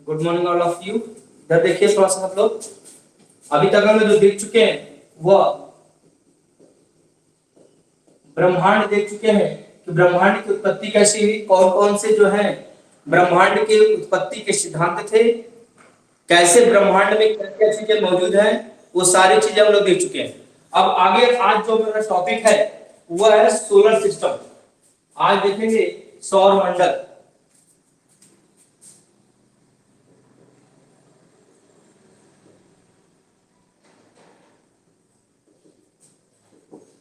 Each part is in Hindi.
Good morning all of you. इधर देखिए थोड़ा सा आप लोग, अभी तक हम जो देख चुके हैं वह ब्रह्मांड देख चुके हैं कि ब्रह्मांड की उत्पत्ति कैसी हुई, कौन कौन से जो है ब्रह्मांड के उत्पत्ति के सिद्धांत थे, कैसे ब्रह्मांड में क्या क्या चीजें मौजूद हैं, वो सारी चीजें हम लोग देख चुके हैं। अब आगे आज जो मेरा टॉपिक है वह है सोलर सिस्टम। आज देखेंगे सौर मंडल।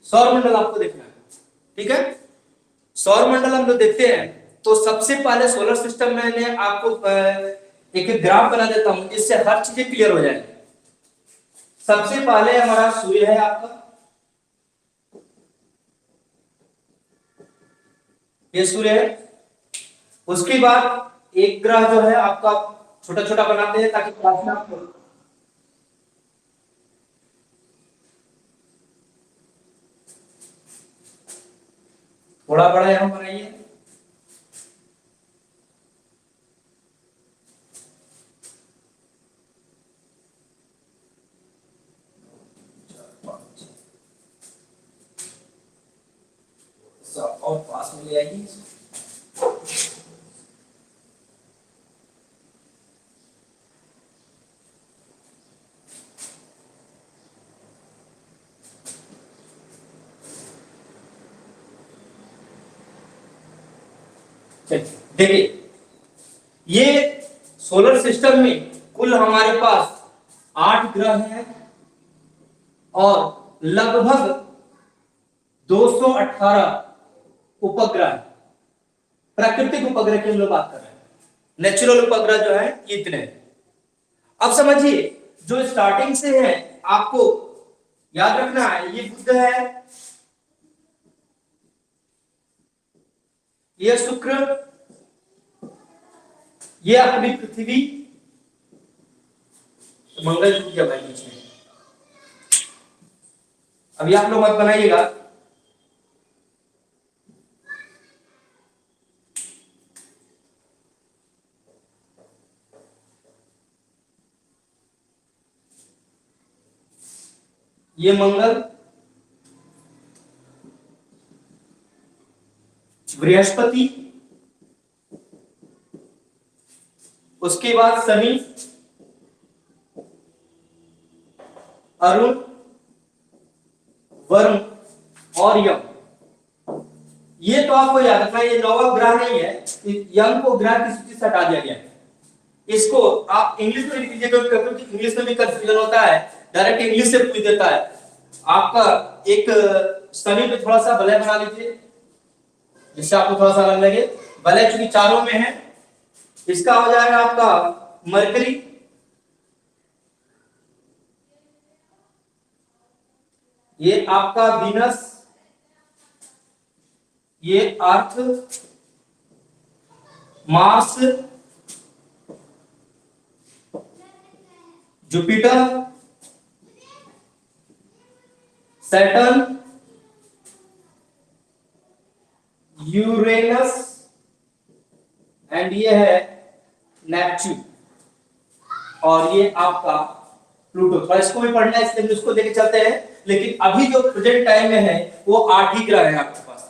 सौर मंडल आपको देखना है, ठीक है। सौर मंडल हम लोग देखते हैं तो सबसे पहले सोलर सिस्टम मैंने आपको एक ग्राफ बना देता हूं जिससे हर चीजें क्लियर हो जाए। सबसे पहले हमारा सूर्य है आपका, ये सूर्य है। उसके बाद एक ग्रह जो है आपका छोटा छोटा बनाते हैं ताकि क्लास में आपको थोड़ा बड़ा यहां बनाइए। और पास में ले आइए। देखिए, ये सोलर सिस्टम में कुल हमारे पास 8 ग्रह हैं और लगभग 218 उपग्रह। प्राकृतिक उपग्रह की हम लोग बात कर रहे हैं, नेचुरल उपग्रह जो है इतने। अब समझिए, जो स्टार्टिंग से है आपको याद रखना है, ये बुध है, ये शुक्र, ये अपनी पृथ्वी, मंगल की जगह बीच में। अभी आप लोग मत बनाइएगा, ये मंगल, बृहस्पति, उसके बाद शनि, अरुण, वरुण और यम। ये तो आपको याद रखना, ये 9वां ग्रह नहीं है, यम को ग्रह की सूची से हटा दिया गया है। इसको आप इंग्लिश में लिख लीजिएगा क्योंकि इंग्लिश में भी कंफ्यूजन होता है, डायरेक्ट इंग्लिश से पूछ देता है। आपका एक शनि पे थोड़ा सा वलय बना लीजिए जिससे आपको थोड़ा सा अलग लगे। वलय चूंकि चारों में है, इसका हो जाएगा आपका मरकरी, ये आपका वीनस, ये Earth, Mars, Jupiter, Saturn, Uranus and ये है नेपच्यून, और ये आपका प्लूटो। थोड़ा इसको भी पढ़ना है इसलिए उसको लेके चलते हैं, लेकिन अभी जो प्रेजेंट टाइम में है वो 8 ही ग्रह है आपके पास।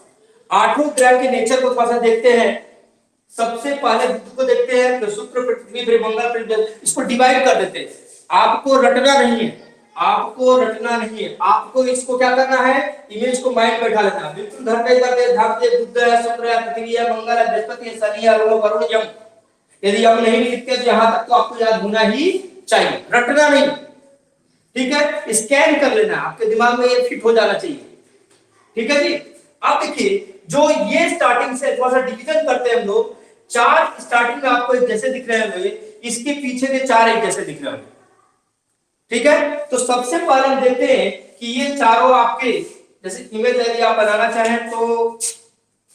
8 ग्रह के नेचर को थोड़ा सा देखते हैं। सबसे पहले बुध को देखते हैं, फिर शुक्र, पृथ्वी, फिर मंगल, फिर इसको डिवाइड कर देते हैं। आपको रटना नहीं है, आपको रटना नहीं है, आपको इसको क्या करना है, इमेज को माइंड में बैठा लेना। बिल्कुल घर पे कर दे, ध्यान दे, बुध है, शुक्र है, पृथ्वी है, मंगल है, बृहस्पति है, शनि है, वरुण, यम। यदि यम नहीं लिखते तो यहां तक तो आपको याद होना ही चाहिए, रटना नहीं, ठीक है। स्कैन कर लेना, आपके दिमाग में ये फिट हो जाना चाहिए, ठीक है जी। अब देखिए, जो ये स्टार्टिंग से थोड़ा सा डिवीजन करते हैं हम लोग, 4 स्टार्टिंग में आपको एक जैसे दिख रहे होंगे, इसके पीछे के 4 एक जैसे दिख रहे होंगे, ठीक है। तो सबसे पहले हम देखते हैं कि ये चारों आपके जैसे इमेज यदि आप बनाना चाहें तो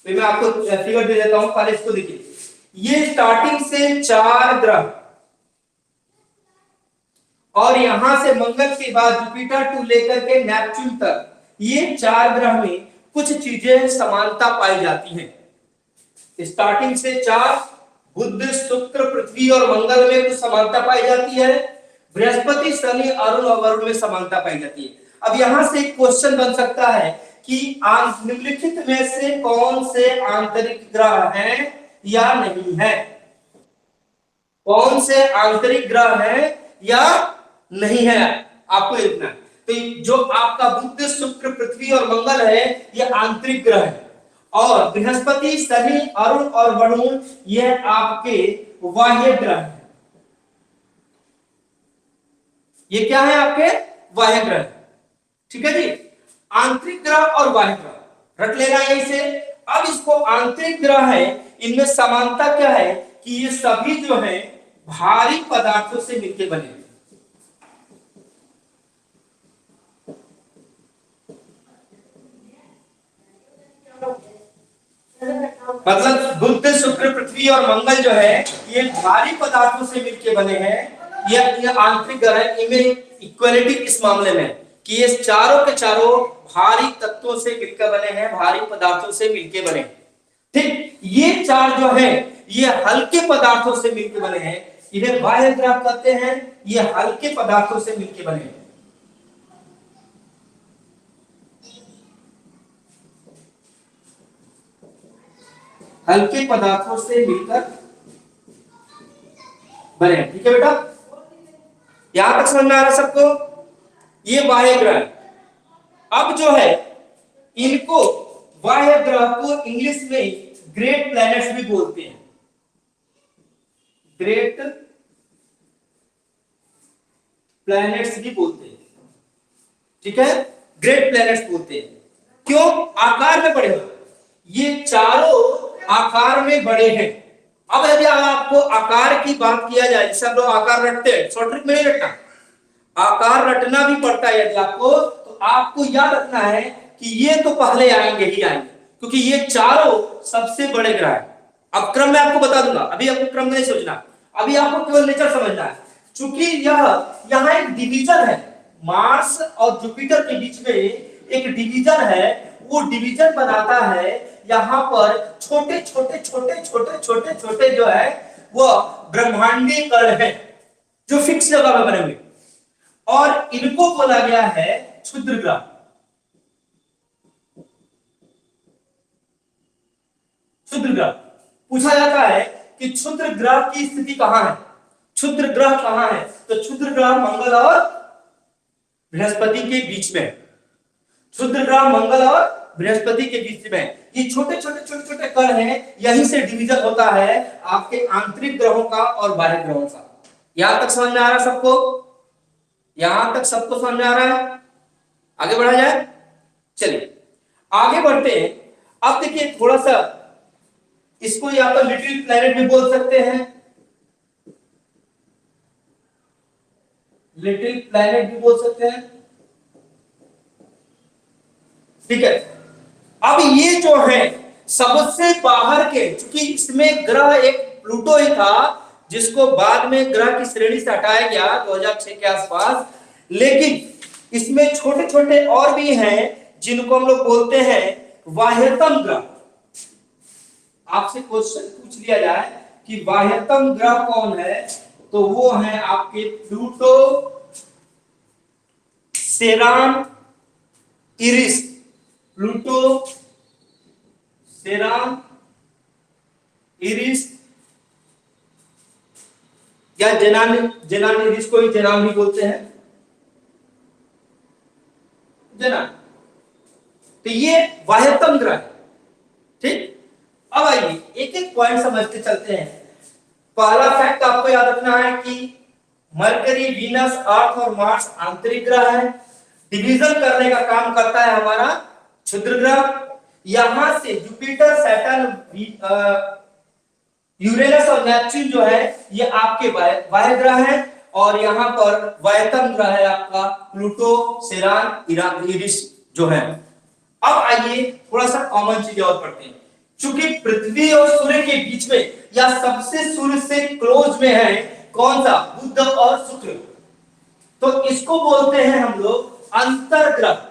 मैं आपको फिगर दे देता हूं। पहले इसको देखिए, ये स्टार्टिंग से 4 ग्रह और यहां से मंगल के बाद जुपिटर टू लेकर के नेपच्यून तक, ये 4 ग्रह में कुछ चीजें समानता पाई जाती हैं। स्टार्टिंग से 4 बुध शुक्र पृथ्वी और मंगल में कुछ समानता पाई जाती है, बृहस्पति शनि अरुण और वरुण में समानता पाई जाती है। अब यहां से एक क्वेश्चन बन सकता है कि निम्नलिखित में से कौन से आंतरिक ग्रह हैं या नहीं है, कौन से आंतरिक ग्रह है या नहीं है, आपको लिखना है। तो जो आपका बुध शुक्र पृथ्वी और मंगल है ये आंतरिक ग्रह है, और बृहस्पति शनि अरुण और वरुण ये आपके बाह्य ग्रह है। ये क्या है? आपके बाह्य ग्रह। ठीक है जी, आंतरिक ग्रह और बाह्य ग्रह रख लेना यहीं से। अब इसको आंतरिक ग्रह है, इनमें समानता क्या है कि ये सभी जो है भारी पदार्थों से मिलकर बने हैं। मतलब बुध शुक्र पृथ्वी और मंगल जो है ये भारी पदार्थों से मिलकर बने हैं। ये आंतरिक ग्रह है, इनमें इक्वालिटी इस मामले में कि ये चारों के चारों भारी तत्वों से मिलकर बने हैं, भारी पदार्थों से मिलकर बने हैं। ठीक, ये चार जो है ये हल्के पदार्थों से मिलकर बने हैं, इन्हें बाह्य ग्रह कहते हैं। ये हल्के पदार्थों से मिलकर बने हैं। हल्के पदार्थों से मिलकर बने। ठीक है बेटा, यहां तक समझ में आ रहा है सबको? ये बाह्य ग्रह। अब जो है इनको बाह्य ग्रह को इंग्लिश में ग्रेट प्लैनेट्स भी बोलते हैं। ग्रेट प्लैनेट्स भी बोलते हैं। ठीक है, ग्रेट प्लैनेट्स बोलते हैं। क्यों? आकार में बड़े हो, ये चारों आकार में बड़े हैं। अब यदि आपको आकार की बात किया जाए, जैसे हम लोग आकार रटते हैं, शॉर्ट ट्रिक में नहीं रटना, आकार रटना भी पड़ता है यदि आपको, तो आपको याद रखना है कि ये तो पहले आएंगे ही आएंगे, क्योंकि ये चारों सबसे बड़े ग्रह हैं। अब क्रम में आपको बता दूंगा, अभी आपको क्रम नहीं सोचना, अभी आपको केवल नेचर समझना है। चूंकि यहाँ एक डिवीजन है, मार्स और जुपिटर के बीच में एक डिवीजन है, वो डिवीजन बनाता है यहाँ पर छोटे छोटे छोटे छोटे छोटे छोटे जो है वो ब्रह्मांडीय कण है जो फिक्स जगह में बने हुए, और इनको बोला गया है क्षुद्र ग्रह। क्षुद्र ग्रह पूछा जाता है कि क्षुद्र ग्रह की स्थिति कहां है, क्षुद्र ग्रह कहां है, तो क्षुद्र ग्रह मंगल और बृहस्पति के बीच में। क्षुद्र ग्रह मंगल और बृहस्पति के बीच में ये छोटे छोटे छोटे छोटे कण हैं, यहीं से डिवीजन होता है आपके आंतरिक ग्रहों का और बाह्य ग्रहों का। यहां तक समझ में आ रहा है सबको? यहां तक सबको समझ में आ रहा है? आगे बढ़ा जाए, चलिए आगे बढ़ते हैं। अब देखिए थोड़ा सा, इसको या तो लिटिल प्लैनेट भी बोल सकते हैं, लिटिल प्लैनेट भी बोल सकते हैं। ठीक है, अब ये जो है सबसे बाहर के, क्योंकि इसमें ग्रह एक प्लूटो ही था जिसको बाद में ग्रह की श्रेणी से हटाया गया 2006 के आसपास, लेकिन इसमें छोटे छोटे और भी हैं जिनको हम लोग बोलते हैं बाह्यतम ग्रह। आपसे क्वेश्चन पूछ लिया जाए कि बाह्यतम ग्रह कौन है, तो वो है आपके प्लूटो, सेरान, इरिस। प्लूटो, सेरान, इरिस या जेनान, जेनान इरिस को ही जेनान भी बोलते हैं, जेनान। तो ये बाह्यतम ग्रह। ठीक, अब आइए एक एक पॉइंट समझते चलते हैं। पहला फैक्ट आपको याद रखना है कि मरकरी, वीनस, अर्थ और मार्स आंतरिक ग्रह है। डिवीजन करने का काम करता है हमारा क्षुद्र ग्रह। यहां से जुपिटर, सैटर्न, यूरेनस और नेपच्यून जो है ये आपके बाह्य ग्रह हैं, और यहां पर बाह्यतम ग्रह है आपका प्लूटो, सेरान, इरिस जो है। अब आइए थोड़ा सा कॉमन चीजें और पढ़ते हैं। चूंकि पृथ्वी और सूर्य के बीच में या सबसे सूर्य से क्लोज में है कौन सा, बुध और शुक्र, तो इसको बोलते हैं हम लोग अंतर्ग्रह।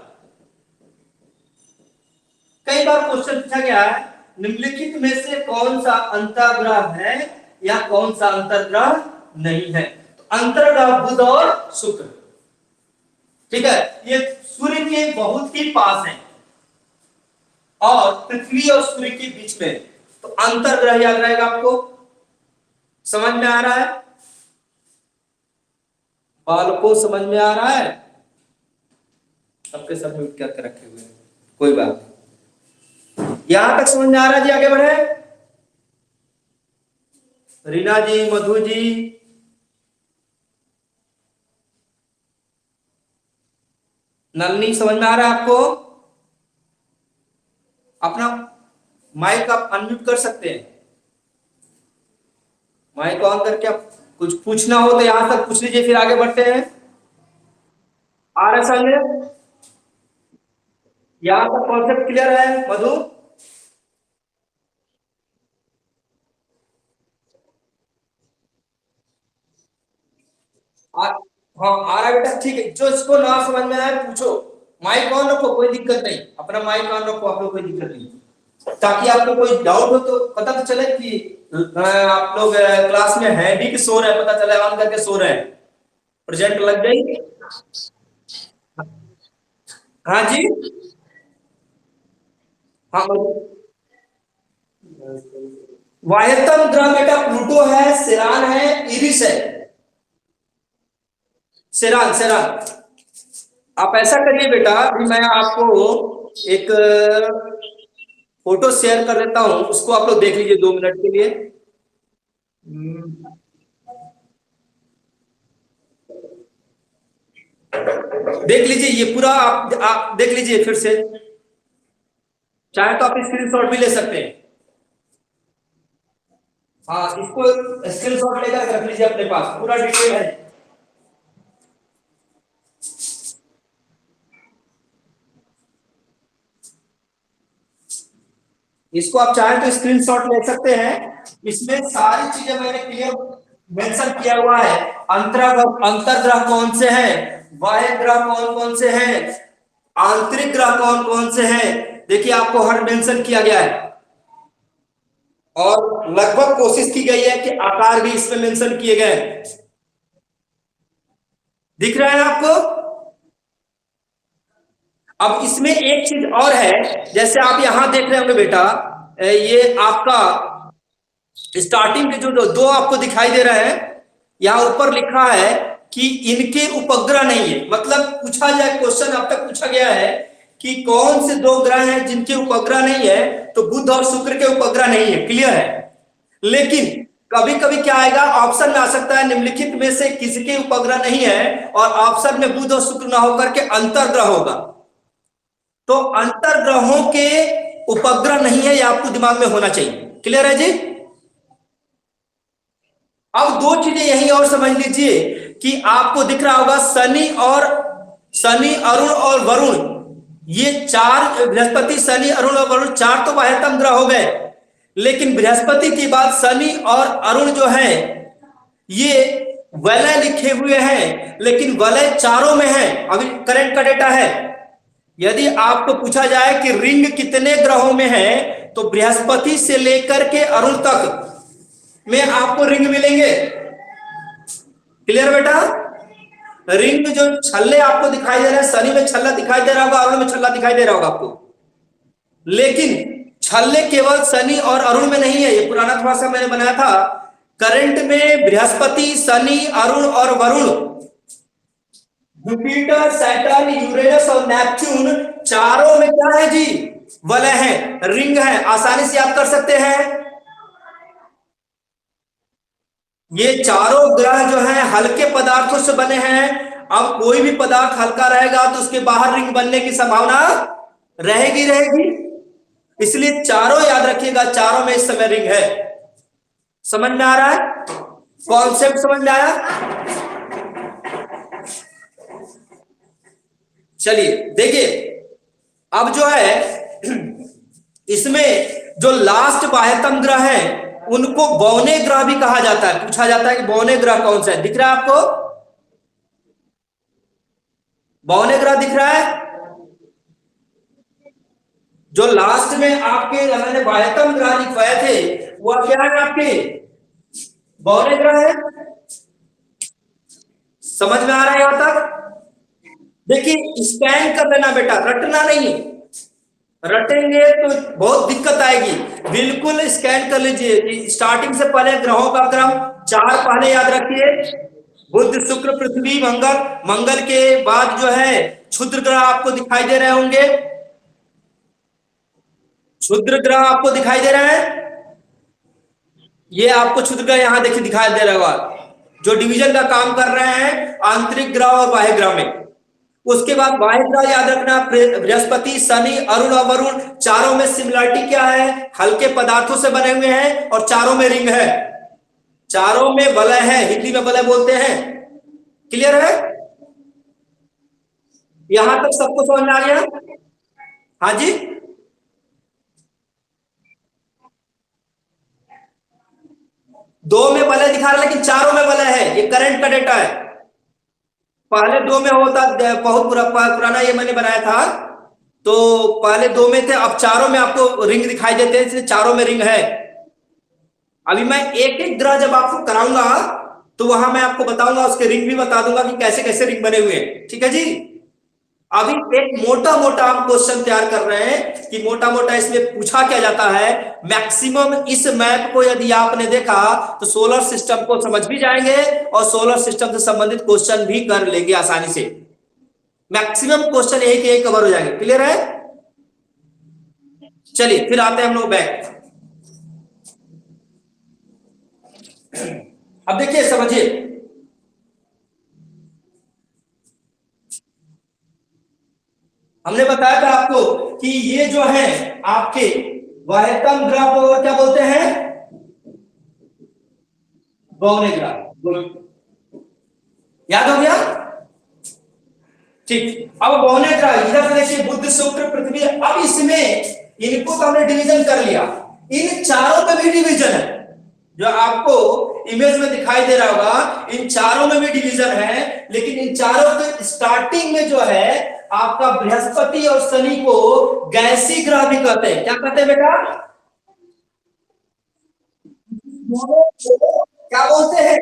कई बार क्वेश्चन पूछा गया है निम्नलिखित में से कौन सा अंतर्ग्रह है या कौन सा अंतर्ग्रह नहीं है। तो अंतर्ग्रह बुध और शुक्र, ठीक है, ये सूर्य के बहुत ही पास है और पृथ्वी और सूर्य के बीच में, तो अंतर्ग्रह याद रहेगा आपको। समझ में आ रहा है बालकों, समझ में आ रहा है? सबके सब म्यूट करके रखे हुए हैं, कोई बात नहीं। यहां तक समझ में आ रहा है जी? आगे बढ़े। रीना जी, मधु जी, नलनी, समझ में आ रहा है आपको? अपना माइक आप अनम्यूट कर सकते हैं, माइक ऑन करके आप कुछ पूछना हो तो यहां तक पूछ लीजिए, फिर आगे बढ़ते हैं। आ रहा है समझ? यहां तक कॉन्सेप्ट क्लियर है मधु? आ, हाँ आ रहा है बेटा, ठीक है। जो इसको ना समझ में आए पूछो, माइक ऑन रखो, कोई दिक्कत नहीं, अपना माइक ऑन रखो, आप लोग कोई दिक्कत नहीं, ताकि आपको कोई डाउट हो तो पता तो चले कि आप लोग क्लास में हैं भी कि सो रहे हैं, पता चले ऑन करके सो रहे हैं, प्रेजेंट लग गई। हाँ जी, हाँ वायतम ग्रह बेटा प्लूटो है, सिरान है, इरिस है। सिरान, सिरान। आप ऐसा करिए बेटा, अभी मैं आपको एक फोटो शेयर कर देता हूं, उसको आप लोग देख लीजिए 2 मिनट के लिए। देख लीजिए ये पूरा, आप देख लीजिए फिर से, चाहे तो आप स्क्रीनशॉट भी ले सकते हैं। हाँ, इसको स्क्रीनशॉट लेकर रख लीजिए अपने पास, पूरा डिटेल है। इसको आप चाहें तो स्क्रीनशॉट ले सकते हैं, इसमें सारी चीजें मैंने क्लियर मेंशन किया हुआ है। अंतर्ग्रह, अंतर्ग्रह कौन से हैं, बाह्य ग्रह कौन कौन से हैं, आंतरिक ग्रह कौन कौन से हैं, देखिए आपको हर मेंशन किया गया है। और लगभग कोशिश की गई है कि आकार भी इसमें मेंशन किए गए हैं। दिख रहा है आपको? अब इसमें एक चीज और है, जैसे आप यहां देख रहे होंगे बेटा, ये आपका स्टार्टिंग के जो दो आपको दिखाई दे रहा है, यहां ऊपर लिखा है कि इनके उपग्रह नहीं है। मतलब पूछा जाए, क्वेश्चन अब तक पूछा गया है कि कौन से 2 ग्रह हैं जिनके उपग्रह नहीं है, तो बुध और शुक्र के उपग्रह नहीं है, क्लियर है। लेकिन कभी कभी क्या आएगा, ऑप्शन में आ सकता है निम्नलिखित में से किसी के उपग्रह नहीं है, और ऑप्शन में बुध और शुक्र ना होकर के अंतर्ग्रह होगा। तो अंतर्ग्रहों के उपग्रह नहीं है, यह आपको दिमाग में होना चाहिए। क्लियर है जी? अब 2 चीजें यही और समझ लीजिए कि आपको दिख रहा होगा शनि, अरुण और वरुण, ये 4, बृहस्पति, शनि, अरुण और वरुण, 4 तो बाह्यतम ग्रह हो गए। लेकिन बृहस्पति के बाद शनि और अरुण जो है, ये वलय लिखे हुए हैं, लेकिन वलय चारों में है। अभी करंट का डेटा है। यदि आपको पूछा जाए कि रिंग कितने ग्रहों में है, तो बृहस्पति से लेकर के अरुण तक में आपको रिंग मिलेंगे। क्लियर बेटा? रिंग जो छल्ले आपको दिखाई दे रहे हैं, शनि में छल्ला दिखाई दे रहा होगा, अरुण में छल्ला दिखाई दे रहा होगा आपको, लेकिन छल्ले केवल शनि और अरुण में नहीं है। ये पुराना थोड़ा सा मैंने बनाया था। करंट में बृहस्पति, शनि, अरुण और वरुण, जुपिटर, सैटर्न, यूरेनस और नेपच्यून, चारों में क्या है जी? वलय है, रिंग है। आसानी से याद कर सकते हैं। ये चारों ग्रह जो हैं हल्के पदार्थों से बने हैं। अब कोई भी पदार्थ हल्का रहेगा तो उसके बाहर रिंग बनने की संभावना रहेगी रहेगी। इसलिए चारों याद रखिएगा, चारों में इस समय रिंग है। समझ में आ रहा है? कॉन्सेप्ट समझ में आया? चलिए देखिए, अब जो है इसमें जो लास्ट बाह्यतम ग्रह है, उनको बौने ग्रह भी कहा जाता है। पूछा जाता है कि बौने ग्रह कौन सा है। दिख रहा है आपको? बौने ग्रह दिख रहा है? जो लास्ट में आपके मैंने बाह्यतम ग्रह लिखवाए थे, वह क्या है आपके? बौने ग्रह है। समझ में आ रहा है यहां तक? देखिए स्कैन कर लेना बेटा, रटना नहीं, रटेंगे तो बहुत दिक्कत आएगी। बिल्कुल स्कैन कर लीजिए। स्टार्टिंग से पहले ग्रहों का क्रम चार पहले याद रखिए, बुध शुक्र पृथ्वी मंगल। मंगल के बाद जो है क्षुद्र ग्रह आपको दिखाई दे रहे होंगे, क्षुद्र ग्रह आपको दिखाई दे रहे हैं। ये आपको क्षुद्र ग्रह यहां देखिए दिखाई दे रहा होगा, जो डिवीजन का काम कर रहे हैं आंतरिक ग्रह और बाह्य ग्रह में। उसके बाद बाह्य ग्रह याद रखना, बृहस्पति शनि अरुण और वरुण। चारों में सिमिलरिटी क्या है? हल्के पदार्थों से बने हुए हैं और चारों में रिंग है, चारों में वलय है, हिंदी में वलय बोलते हैं। क्लियर है? यहां तक सबको समझ में आ गया? हाँ जी। दो में वलय दिखा रहा है लेकिन चारों में वलय है, ये करंट का डेटा है। पहले दो में होता, बहुत पुराना ये मैंने बनाया था, तो पहले दो में थे, अब चारों में आपको रिंग दिखाई देते हैं, इसलिए चारों में रिंग है। अभी मैं एक एक ग्रह जब आपको कराऊंगा तो वहां मैं आपको बताऊंगा, उसके रिंग भी बता दूंगा कि कैसे कैसे रिंग बने हुए हैं। ठीक है जी? अभी एक मोटा मोटा हम क्वेश्चन तैयार कर रहे हैं कि मोटा मोटा इसमें पूछा क्या जाता है। मैक्सिमम इस मैप को यदि आपने देखा तो सोलर सिस्टम को समझ भी जाएंगे और सोलर सिस्टम से संबंधित क्वेश्चन भी कर लेंगे आसानी से। मैक्सिमम क्वेश्चन यही के यही कवर हो जाएंगे। क्लियर है? चलिए फिर आते हैं हम लोग बैक। अब देखिए समझिए, हमने बताया था आपको कि ये जो है आपके वाह्यतम ग्रह को क्या बोलते हैं? बौने ग्रह। याद हो गया? ठीक। अब बौने ग्रह इधर से देखिए, बुध शुक्र पृथ्वी। अब इसमें इनको तो हमने डिवीजन कर लिया, इन चारों में भी डिवीजन है, जो आपको इमेज में दिखाई दे रहा होगा, इन चारों में भी डिवीजन है। लेकिन इन चारों के स्टार्टिंग में जो है आपका बृहस्पति और शनि को गैसी ग्रह भी कहते हैं। क्या कहते हैं बेटा? क्या बोलते हैं?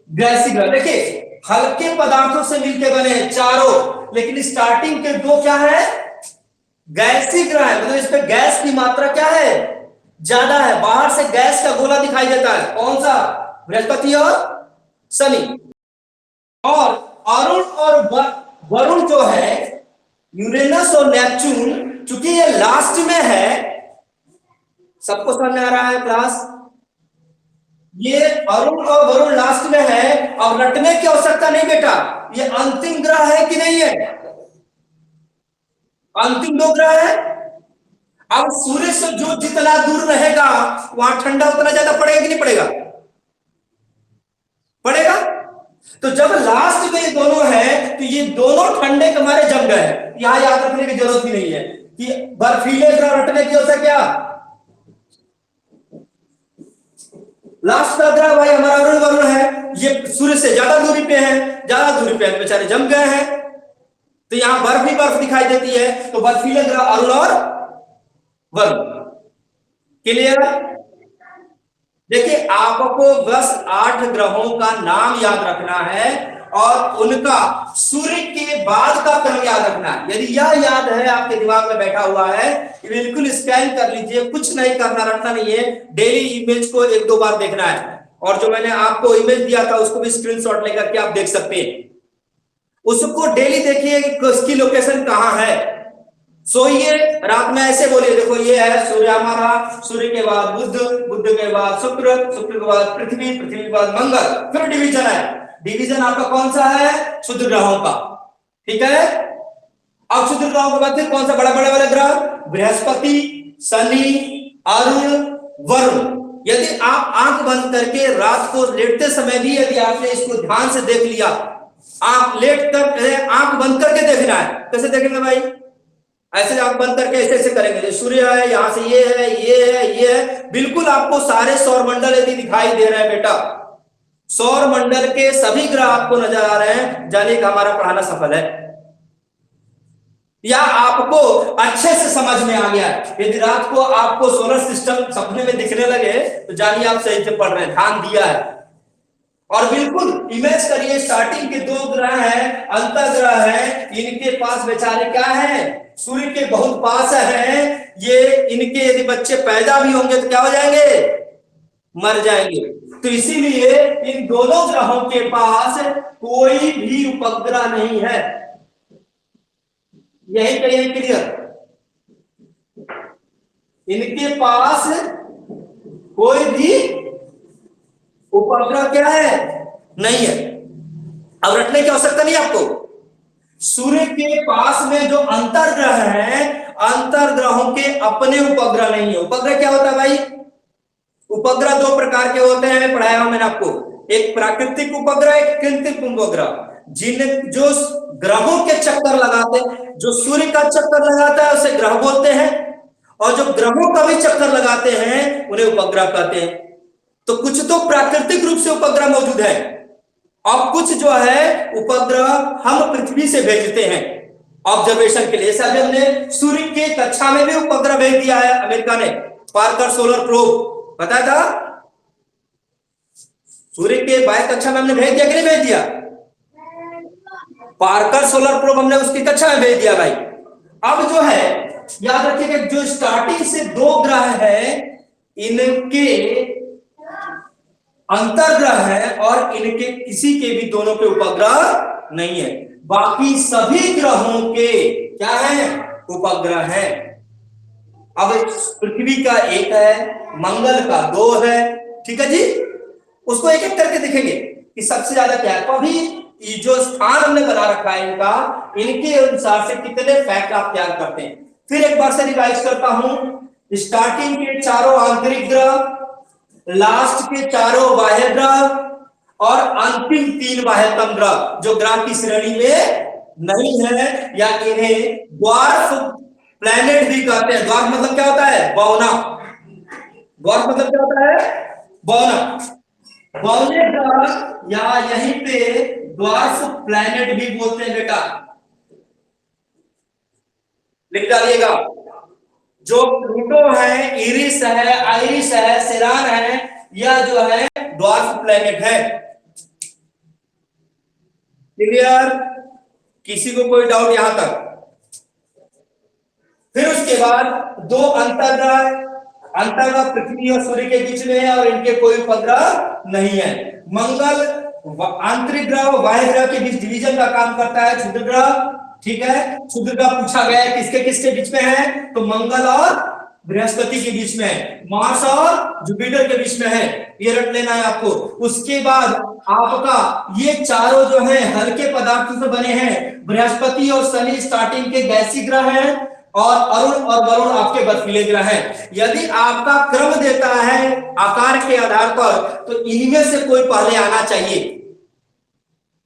गैसी ग्रह। देखिए हल्के पदार्थों से मिलकर बने हैं चारों, लेकिन स्टार्टिंग के दो क्या है? गैसी ग्रह है, मतलब इस पे गैस की मात्रा क्या है? ज्यादा है। बाहर से गैस का गोला दिखाई देता है, कौन सा? बृहस्पति और शनि। और अरुण और वरुण जो है, यूरेनस और नेपच्यून, चूंकि ये लास्ट में है, सबको समझ में आ रहा है क्लास? ये अरुण और वरुण लास्ट में है। अब रटने की आवश्यकता नहीं बेटा, ये अंतिम ग्रह है कि नहीं है? अंतिम दो ग्रह है। अब सूर्य से जो जितना दूर रहेगा वहां ठंडा उतना ज्यादा पड़ेगा कि नहीं पड़ेगा? पड़ेगा। तो जब लास्ट में ये दोनों है तो ये दोनों ठंडे के मारे जम गए। यहां याद रखने की जरूरत भी नहीं है कि बर्फीले ग्रह रटने की आवश्यकता क्या। लास्ट का ग्रह भाई हमारा अरुण वरुण है, ये सूर्य से ज्यादा दूरी पे है, ज्यादा दूरी पे बेचारे जम गए हैं, तो यहां बर्फ ही बर्फ दिखाई देती है। तो बर्फीले ग्रह अरुण और वरुण। क्लियर? देखिए आपको बस 8 ग्रहों का नाम याद रखना है और उनका सूर्य के बाद का क्रम याद रखना है। यदि यह याद है, आपके दिमाग में बैठा हुआ है, बिल्कुल स्कैन कर लीजिए, कुछ नहीं करना, रखना नहीं है। डेली इमेज को एक दो बार देखना है, और जो मैंने आपको इमेज दिया था उसको भी स्क्रीनशॉट लेकर के आप देख सकते हैं। उसको डेली देखिए कि उसकी लोकेशन कहां है। सोइए रात में ऐसे बोलिए, देखो ये है सूर्य हमारा, सूर्य के बाद बुध, बुध के बाद शुक्र, शुक्र के बाद पृथ्वी, पृथ्वी के बाद मंगल। फिर डिवीजन है, डिवीजन आपका कौन सा है? क्षुद्र ग्रहों का। ठीक है? अब क्षुद्र ग्रहों के बाद फिर कौन सा बड़ा बड़े वाले ग्रह? बृहस्पति, शनि, अरुण, वरुण। यदि आप आंख बंद करके रात को लेटते समय भी यदि आपने इसको ध्यान से देख लिया, आप लेट कर आंख बंद करके देखना है। कैसे देखेंगे भाई? ऐसे आंख बंद करके ऐसे ऐसे करेंगे, सूर्य है, यहां से ये है, ये है, ये है, बिल्कुल आपको सारे सौर मंडल यदि दिखाई दे रहे हैं बेटा, सौर मंडल के सभी ग्रह आपको नजर आ रहे हैं, जानिए कि हमारा पढ़ाना सफल है। या आपको अच्छे से समझ में आ गया? यदि रात को आपको सोलर सिस्टम सपने में दिखने लगे तो जानिए आप सही से पढ़ रहे हैं, ध्यान दिया है। और बिल्कुल इमेज करिए, स्टार्टिंग के दो ग्रह हैं, अंतर्ग्रह है, इनके पास बेचारे क्या है, सूर्य के बहुत पास है, ये इनके यदि बच्चे पैदा भी होंगे तो क्या हो जाएंगे, मर जाएंगे। तो इसीलिए इन दोनों ग्रहों के पास कोई भी उपग्रह नहीं है। यही कहिए क्लियर, इनके पास कोई भी उपग्रह क्या है, नहीं है। अब रटने की आवश्यकता नहीं आपको। सूर्य के पास में जो अंतर्ग्रह है, अंतर्ग्रहों के अपने उपग्रह नहीं है। उपग्रह क्या होता है भाई? उपग्रह दो प्रकार के होते हैं, पढ़ाया हूं मैंने आपको, एक प्राकृतिक उपग्रह, एक कृत्रिम उपग्रह। जिन जो ग्रहों के चक्कर लगाते हैं, जो सूर्य का चक्कर लगाता है उसे ग्रह बोलते हैं, और जो ग्रहों का भी चक्कर लगाते हैं उन्हें उपग्रह कहते हैं। तो कुछ तो प्राकृतिक रूप से उपग्रह मौजूद है, और कुछ जो है उपग्रह हम पृथ्वी से भेजते हैं ऑब्जर्वेशन के लिए। जैसे अभी हमने सूर्य के कक्षा में भी उपग्रह भेज दिया है अमेरिका ने, पार्कर सोलर प्रोब, बताया था। सूर्य के बाह्य कक्षा में हमने भेज दिया कि नहीं भेज दिया? पार्कर सोलर प्रोब हमने उसकी कक्षा में भेज दिया भाई। अब जो है याद रखिएगा, जो स्टार्टिंग से दो ग्रह है, इनके अंतर्ग्रह है और इनके किसी के भी दोनों के उपग्रह नहीं है। बाकी सभी ग्रहों के क्या है, उपग्रह है। अब पृथ्वी का एक है, मंगल का दो है, ठीक है जी। उसको एक एक करके देखेंगे कि सबसे ज्यादा क्या है। तो अभी जो स्थान हमने बना रखा है इनका, इनके अनुसार से कितने फैक्ट आप तैयार करते हैं। फिर एक बार से रिवाइज करता हूं, स्टार्टिंग के चारों आंतरिक ग्रह, लास्ट के चारों बाह्य ग्रह, और अंतिम तीन बाह्यतम ग्रह जो ग्रह की श्रेणी में नहीं है, या इन्हें द्वार्फ प्लैनेट भी कहते हैं। द्वार्फ मतलब क्या होता है, बौना। द्वार्फ मतलब क्या होता है, बौना। बौने ग्रह या यहीं पे द्वार्फ प्लैनेट भी बोलते हैं बेटा, लिख डालिएगा। जो प्लूटो है, इरिस है, आइरिस है, सिरान है, यह जो है ड्वार्फ प्लैनेट है। क्लियर? किसी को कोई डाउट यहां तक? फिर उसके बाद दो अंतर्ग्रह, अंतर्ग्रह पृथ्वी और सूर्य के बीच में है और इनके कोई उपग्रह नहीं है। मंगल आंतरिक ग्रह और बाह्य ग्रह के बीच डिवीजन का काम करता है, क्षुद्र ग्रह, ठीक है। क्षुद्र ग्रह पूछा गया है किसके किसके बीच में है, तो मंगल और बृहस्पति के बीच में है, मार्स और जुपिटर के बीच में है, ये रट लेना है आपको। उसके बाद आपका ये चारों जो है हल्के पदार्थों से बने हैं। बृहस्पति और शनि स्टार्टिंग के गैसीय ग्रह हैं, और अरुण और वरुण आपके बर्फीले ग्रह हैं। यदि आपका क्रम देता है आकार के आधार पर, तो इनमें से कोई पहले आना चाहिए।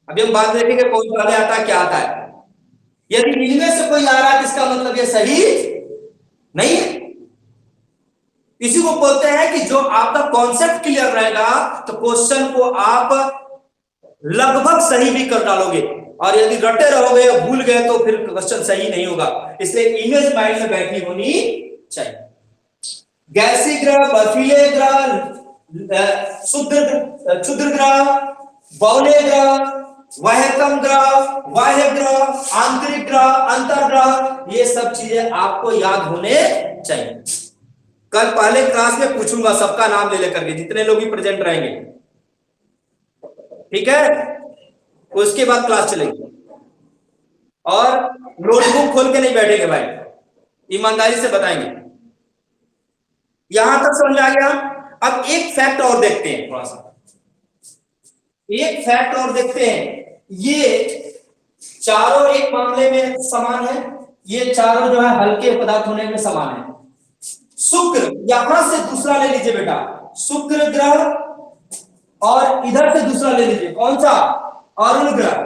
अभी हम बात देखेंगे कौन पहले आता है, क्या आता है। यदि इनमें से कोई आ रहा है, इसका मतलब ये सही नहीं है। इसी को बोलते हैं कि जो आपका कॉन्सेप्ट क्लियर रहेगा तो क्वेश्चन को आप लगभग सही भी कर डालोगे, और यदि रटे रहोगे या भूल गए तो फिर क्वेश्चन सही नहीं होगा। इसलिए इमेज माइंड में बैठी होनी चाहिए। गैसीय ग्रह, बर्फीले ग्रह, क्षुद्र ग्रह, बौने ग्रह, बाह्यतम ग्रह, बाह्य ग्रह, आंतरिक ग्रह, अंतर्ग्रह, ये सब चीजें आपको याद होने चाहिए। कल पहले क्लास में पूछूंगा सबका नाम ले लेकर के, जितने लोग भी प्रेजेंट रहेंगे, ठीक है। उसके बाद क्लास चलेगी, और नोटबुक खोल के नहीं बैठेंगे भाई, ईमानदारी से बताएंगे। यहां तक समझ आ गया? अब एक फैक्ट और देखते हैं, थोड़ा सा एक फैक्ट और देखते हैं। ये चारों एक मामले में समान है, ये चारों जो है हल्के पदार्थ होने में समान है। शुक्र, यहां से दूसरा ले लीजिए बेटा, शुक्र ग्रह, और इधर से दूसरा ले लीजिए, कौन सा, अरुण ग्रह।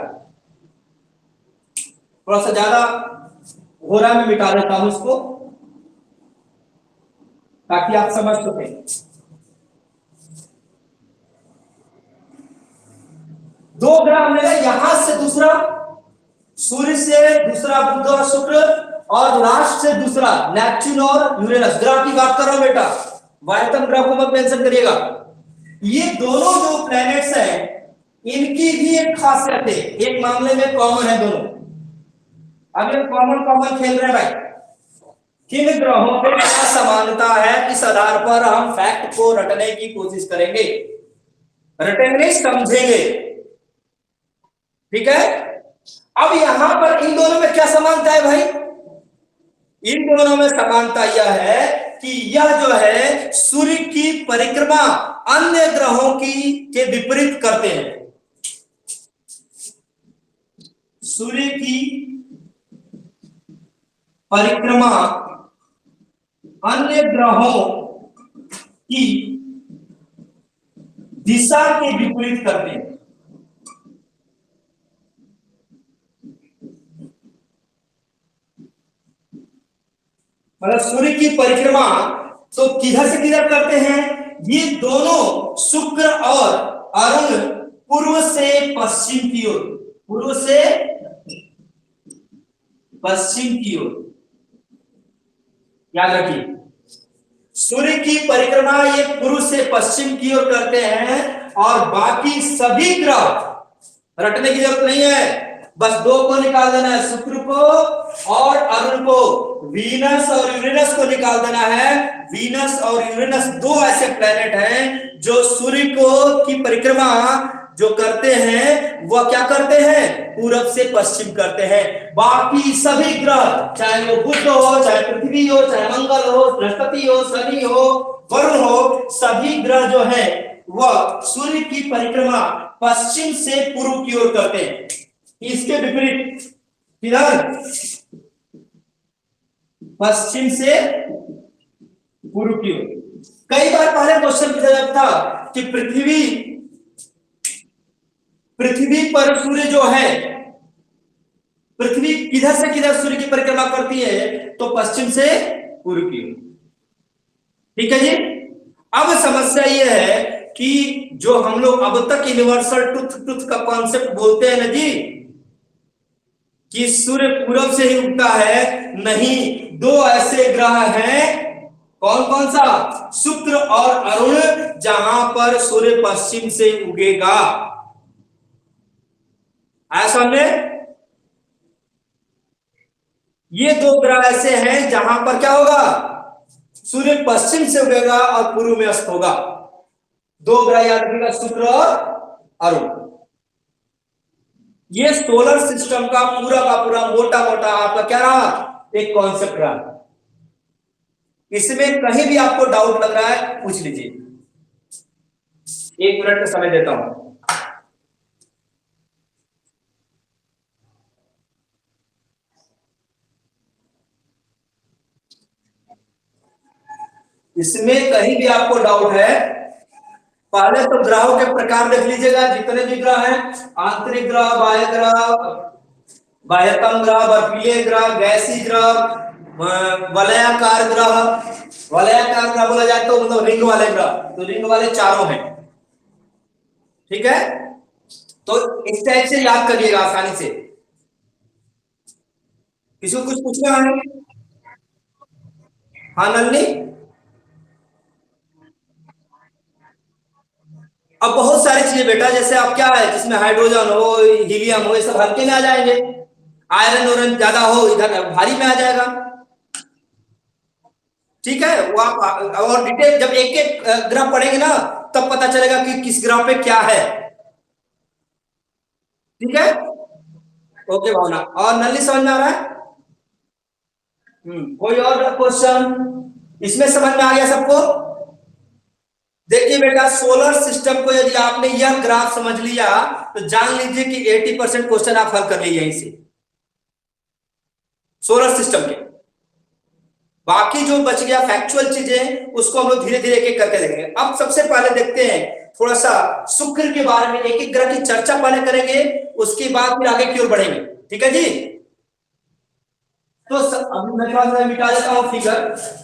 थोड़ा सा ज्यादा हो रहा है, मैं मिटा देता हूं इसको ताकि आप समझ सके। दो ग्रह मिले, यहां से दूसरा सूर्य से दूसरा बुध और शुक्र, और लास्ट से दूसरा नेपच्यून और यूरेनस। ग्रह की बात कर रहा हूं बेटा, वायतम ग्रह को मत मेंशन करिएगा। ये दोनों जो प्लैनेट्स हैं इनकी भी एक खासियत है, एक मामले में कॉमन है दोनों। अब ये कॉमन कॉमन खेल रहे हैं भाई। किन ग्रहों पे क्या समानता है, इस आधार पर हम फैक्ट को रटने की कोशिश करेंगे, रटेंगे समझेंगे। ठीक है। अब यहां पर इन दोनों में क्या समानता है भाई? इन दोनों में समानता यह है कि यह जो है सूर्य की परिक्रमा अन्य ग्रहों की के विपरीत करते हैं। सूर्य की परिक्रमा अन्य ग्रहों की दिशा के विपरीत करते हैं। मतलब सूर्य की परिक्रमा तो किधर से किधर करते हैं? ये दोनों शुक्र और अरुण पूर्व से पश्चिम की ओर, पूर्व से पश्चिम की ओर। याद रखिए, सूर्य की परिक्रमा ये पूर्व से पश्चिम की ओर करते हैं, और बाकी सभी ग्रह, रटने की जरूरत नहीं है, बस दो को निकाल देना है, शुक्र को और अरुण को। वीनस और यूरेनस को निकाल देना है। वीनस और यूरेनस दो ऐसे प्लैनेट हैं जो सूर्य को की परिक्रमा जो करते हैं वह क्या करते हैं? पूरब से पश्चिम करते हैं। बाकी सभी ग्रह, चाहे वो बुध हो, चाहे पृथ्वी हो, चाहे मंगल हो, बृहस्पति हो, शनि हो, वरुण हो, सभी ग्रह जो है वह सूर्य की परिक्रमा पश्चिम से पूर्व की ओर करते हैं। इसके विपरीत किधर? पश्चिम से पूर्व की ओर। कई बार पहले क्वेश्चन पूछा जाता था कि पृथ्वी पर सूर्य जो है, पृथ्वी किधर से किधर सूर्य की परिक्रमा करती है? तो पश्चिम से पूर्व की ओर। ठीक है जी। अब समस्या यह है कि जो हम लोग अब तक यूनिवर्सल ट्रुथ का कॉन्सेप्ट बोलते हैं ना जी, कि सूर्य पूरब से ही उगता है, नहीं, दो ऐसे ग्रह हैं। कौन कौन सा? शुक्र और अरुण, जहां पर सूर्य पश्चिम से उगेगा। आया सामने? ये दो ग्रह ऐसे हैं जहां पर क्या होगा? सूर्य पश्चिम से उगेगा और पूर्व में अस्त होगा। दो ग्रह याद रखिएगा, शुक्र और अरुण। ये सोलर सिस्टम का पूरा मोटा मोटा आपका क्या रहा? एक कॉन्सेप्ट रहा। इसमें कहीं भी आपको डाउट लग रहा है पूछ लीजिए। 1 मिनट का समय देता हूं। इसमें कहीं भी आपको डाउट है, पहले तो ग्रहों के प्रकार देख लीजिएगा, जितने भी ग्रह हैं, आंतरिक ग्रह, बाह्य ग्रह, बाह्यतम ग्रह, बर्फीले ग्रह, गैसी ग्रह, वलयाकार ग्रह। वलयाकार ग्रह बोला जाए तो मतलब रिंग वाले ग्रह, तो रिंग वाले चारों हैं। ठीक है, तो इस टाइप से याद करिएगा आसानी से। किसी को कुछ पूछना है? हाँ नलनी। अब बहुत सारी चीजें बेटा, जैसे आप क्या है जिसमें हाइड्रोजन हो, हीलियम हो, ये सब हल्के में आ जाएंगे। आयरन और ज्यादा हो इधर भारी में आ जाएगा। ठीक है, वो आप और डिटेल जब एक एक ग्राफ पढ़ेंगे ना तब पता चलेगा कि किस ग्राफ पे क्या है। ठीक है, ओके भावना। और नल्ली समझ में आ रहा है? कोई और क्वेश्चन इसमें समझ में आ गया सबको? देखिए बेटा, सोलर सिस्टम को यदि आपने यह ग्राफ समझ लिया तो जान लीजिए कि 80% क्वेश्चन आप हल कर लिए यहीं से सोलर सिस्टम के। बाकी जो बच गया फैक्चुअल चीजें उसको हम लोग धीरे धीरे एक एक करके देखेंगे। अब सबसे पहले देखते हैं थोड़ा सा शुक्र के बारे में, एक एक ग्रह की चर्चा पहले करेंगे, उसके बाद फिर आगे की ओर बढ़ेंगे। ठीक है जी। तो अभी मैं थोड़ा सा मिटा देता हूं फिगर,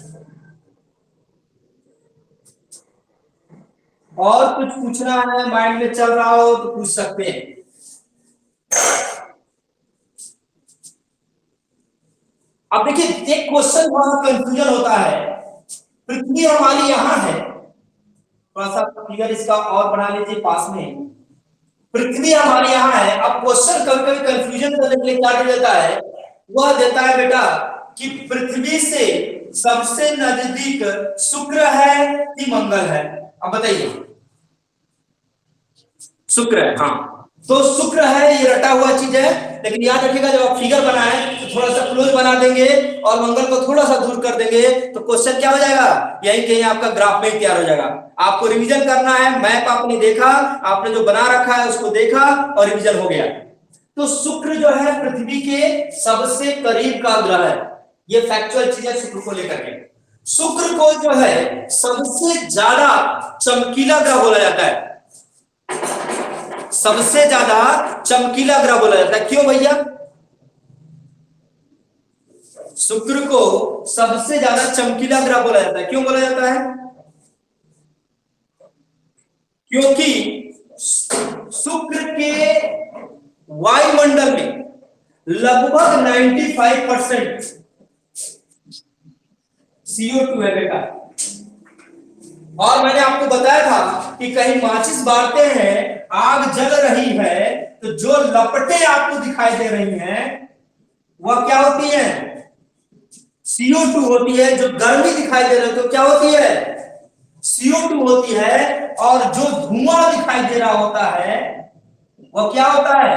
और कुछ पूछना है माइंड में चल रहा हो तो पूछ सकते हैं। अब देखिए एक क्वेश्चन थोड़ा कंफ्यूजन होता है, पृथ्वी हमारी यहाँ है, थोड़ा सा फिगर इसका और बना लीजिए पास में, पृथ्वी हमारे यहाँ है। अब क्वेश्चन कभी कभी कंफ्यूजन करने के लिए क्या दे देता है, वह देता है बेटा कि पृथ्वी से सबसे नजदीक शुक्र है कि मंगल है। अब बताइए, शुक्र है, हाँ तो शुक्र है, ये रटा हुआ चीज है, लेकिन याद रखिएगा जब आप फिगर बनाए तो थोड़ा सा क्लोज बना देंगे और मंगल को थोड़ा सा दूर कर देंगे तो क्वेश्चन क्या हो जाएगा, यही कहीं आपका ग्राफ में तैयार हो जाएगा। आपको रिवीजन करना है, मैप आपने देखा, आपने जो बना रखा है उसको देखा और रिवीजन हो गया। तो शुक्र जो है पृथ्वी के सबसे करीब का ग्रह है, ये फैक्चुअल चीज है शुक्र को लेकर के। शुक्र को जो है सबसे ज्यादा चमकीला ग्रह बोला जाता है, सबसे ज्यादा चमकीला ग्रह बोला जाता है। क्यों भैया, शुक्र को सबसे ज्यादा चमकीला ग्रह बोला जाता है, क्यों बोला जाता है, क्योंकि शुक्र के वायुमंडल में लगभग 95% CO2 है बेटा। और मैंने आपको बताया था कि कहीं माचिस बारते हैं, आग जल रही है, तो जो लपटें आपको दिखाई दे रही हैं वह क्या होती है, CO2 होती है। जो गर्मी दिखाई दे रही है तो क्या होती है, CO2 होती है। और जो धुआं दिखाई दे रहा होता है वह क्या होता है,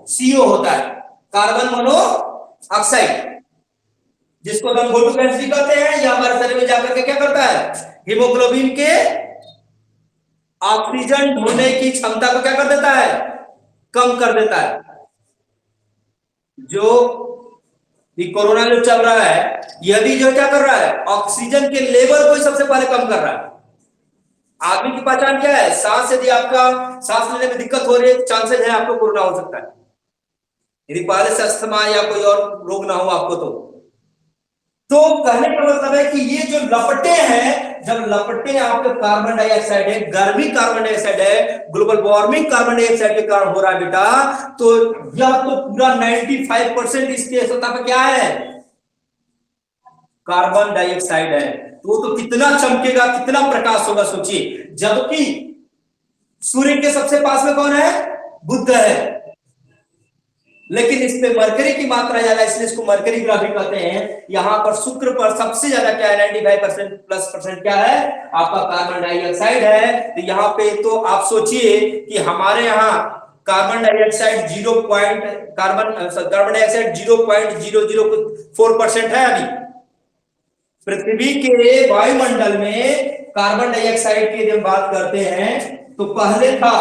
CO होता है, कार्बन मोनोऑक्साइड, जिसको हम गोटू गैस भी कहते हैं। यह हमारे शरीर में जाकर के क्या करता है, हीमोग्लोबिन के ऑक्सीजन ढोने की क्षमता को क्या कर देता है, कम कर देता है। जो ये कोरोना जो चल रहा है, यह भी जो क्या कर रहा है, ऑक्सीजन के लेवल को सबसे पहले कम कर रहा है। आदमी की पहचान क्या है, सांस, यदि आपका सांस लेने में दिक्कत हो रही है, चांसेस है आपको कोरोना हो सकता है, यदि पहले से अस्थमा या कोई और रोग ना हो आपको तो कहने का मतलब है कि ये जो लपटे हैं, जब लपटे आपके कार्बन डाइऑक्साइड है, गर्मी कार्बन डाइऑक्साइड है, ग्लोबल वार्मिंग कार्बन डाइऑक्साइड के कारण हो रहा है बेटा, तो यह तो पूरा 95% इसके सतह पर क्या है, कार्बन डाइऑक्साइड है। तो कितना चमकेगा, कितना प्रकाश होगा सोचिए। जबकि सूर्य के सबसे पास में कौन है, बुध है, लेकिन इसमें मरकरी की मात्रा ज्यादा, इसलिए इसको मरकरी ग्रह भी कहते हैं। यहाँ पर शुक्र पर सबसे ज्यादा क्या है, 95% क्या है, आपका कार्बन डाइऑक्साइड है। तो यहाँ पे तो आप सोचिए कि हमारे यहाँ कार्बन डाइऑक्साइड 0.4% है अभी। पृथ्वी के वायुमंडल में कार्बन डाइऑक्साइड की जब बात करते हैं तो पहले था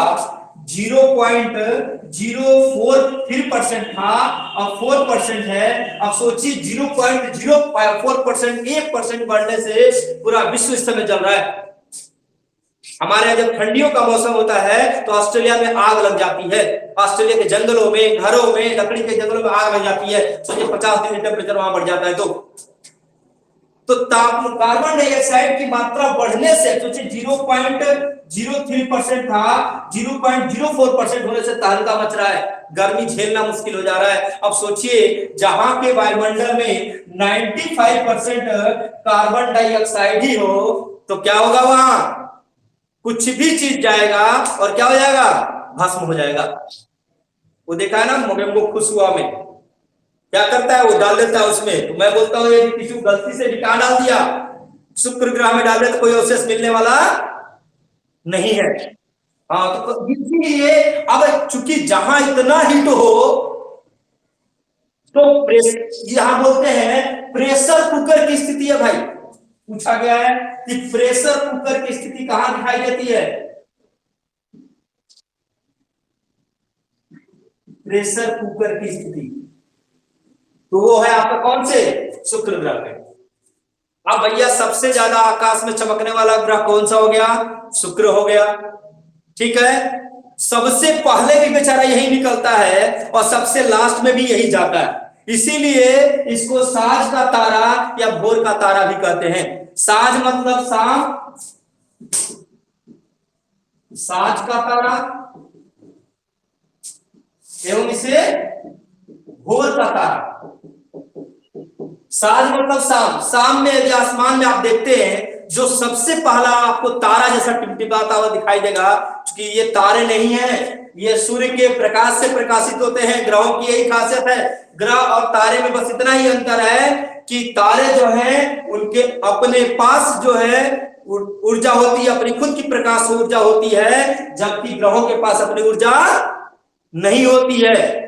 0.043% था, अब 4% है। अब सोचिए 0.04%, 1% बढ़ने से पूरा विश्व इस समय जल रहा है। हमारे यहाँ जब ठंडियों का मौसम होता है तो ऑस्ट्रेलिया में आग लग जाती है, ऑस्ट्रेलिया के जंगलों में, घरों में, लकड़ी के जंगलों में आग लग जाती है। सोचिए 50 डिग्री टेम्परेचर वहां बढ़ जाता है। तो कार्बन डाइऑक्साइड की मात्रा बढ़ने से, सोचिए 0.03% था, 0.04% होने से तहलका मच रहा है, गर्मी झेलना मुश्किल हो जा रहा है। अब सोचिए जहां के वायुमंडल में 95% कार्बन डाइऑक्साइड ही हो तो क्या होगा, वहां कुछ भी चीज जाएगा और क्या हो जाएगा, भस्म हो जाएगा। वो देखा है ना मोगेम्बो खुशुआ में क्या करता है, वो डाल देता है उसमें। तो मैं बोलता हूं यदि किसी गलती से भी कहां डाल दिया, शुक्र ग्रह में डाल दे तो कोई अवशेष मिलने वाला नहीं है। हाँ तो इसीलिए अब चूंकि जहां इतना हीट हो तो यहां बोलते हैं प्रेशर कुकर की स्थिति है भाई। पूछा गया है कि प्रेशर कुकर की स्थिति कहां दिखाई देती है, प्रेशर कुकर की स्थिति तो वो है आपका कौन से, शुक्र ग्रह पे। अब भैया सबसे ज्यादा आकाश में चमकने वाला ग्रह कौन सा हो गया, शुक्र हो गया, ठीक है। सबसे पहले भी बेचारा यही निकलता है और सबसे लास्ट में भी यही जाता है, इसीलिए इसको साज का तारा या भोर का तारा भी कहते हैं। साज मतलब शाम, साज का तारा एवं इसे भोर का तारा। साज मतलब शाम। शाम में यदि आसमान में आप देखते हैं जो सबसे पहला आपको तारा जैसा टिमटिमाता हुआ दिखाई देगा, क्योंकि ये तारे नहीं है, ये सूर्य के प्रकाश से प्रकाशित होते हैं। ग्रहों की यही खासियत है। ग्रह और तारे में बस इतना ही अंतर है कि तारे जो हैं उनके अपने पास जो है ऊर्जा होती है, अपनी खुद की प्रकाश ऊर्जा होती है, जबकि ग्रहों के पास अपनी ऊर्जा नहीं होती है।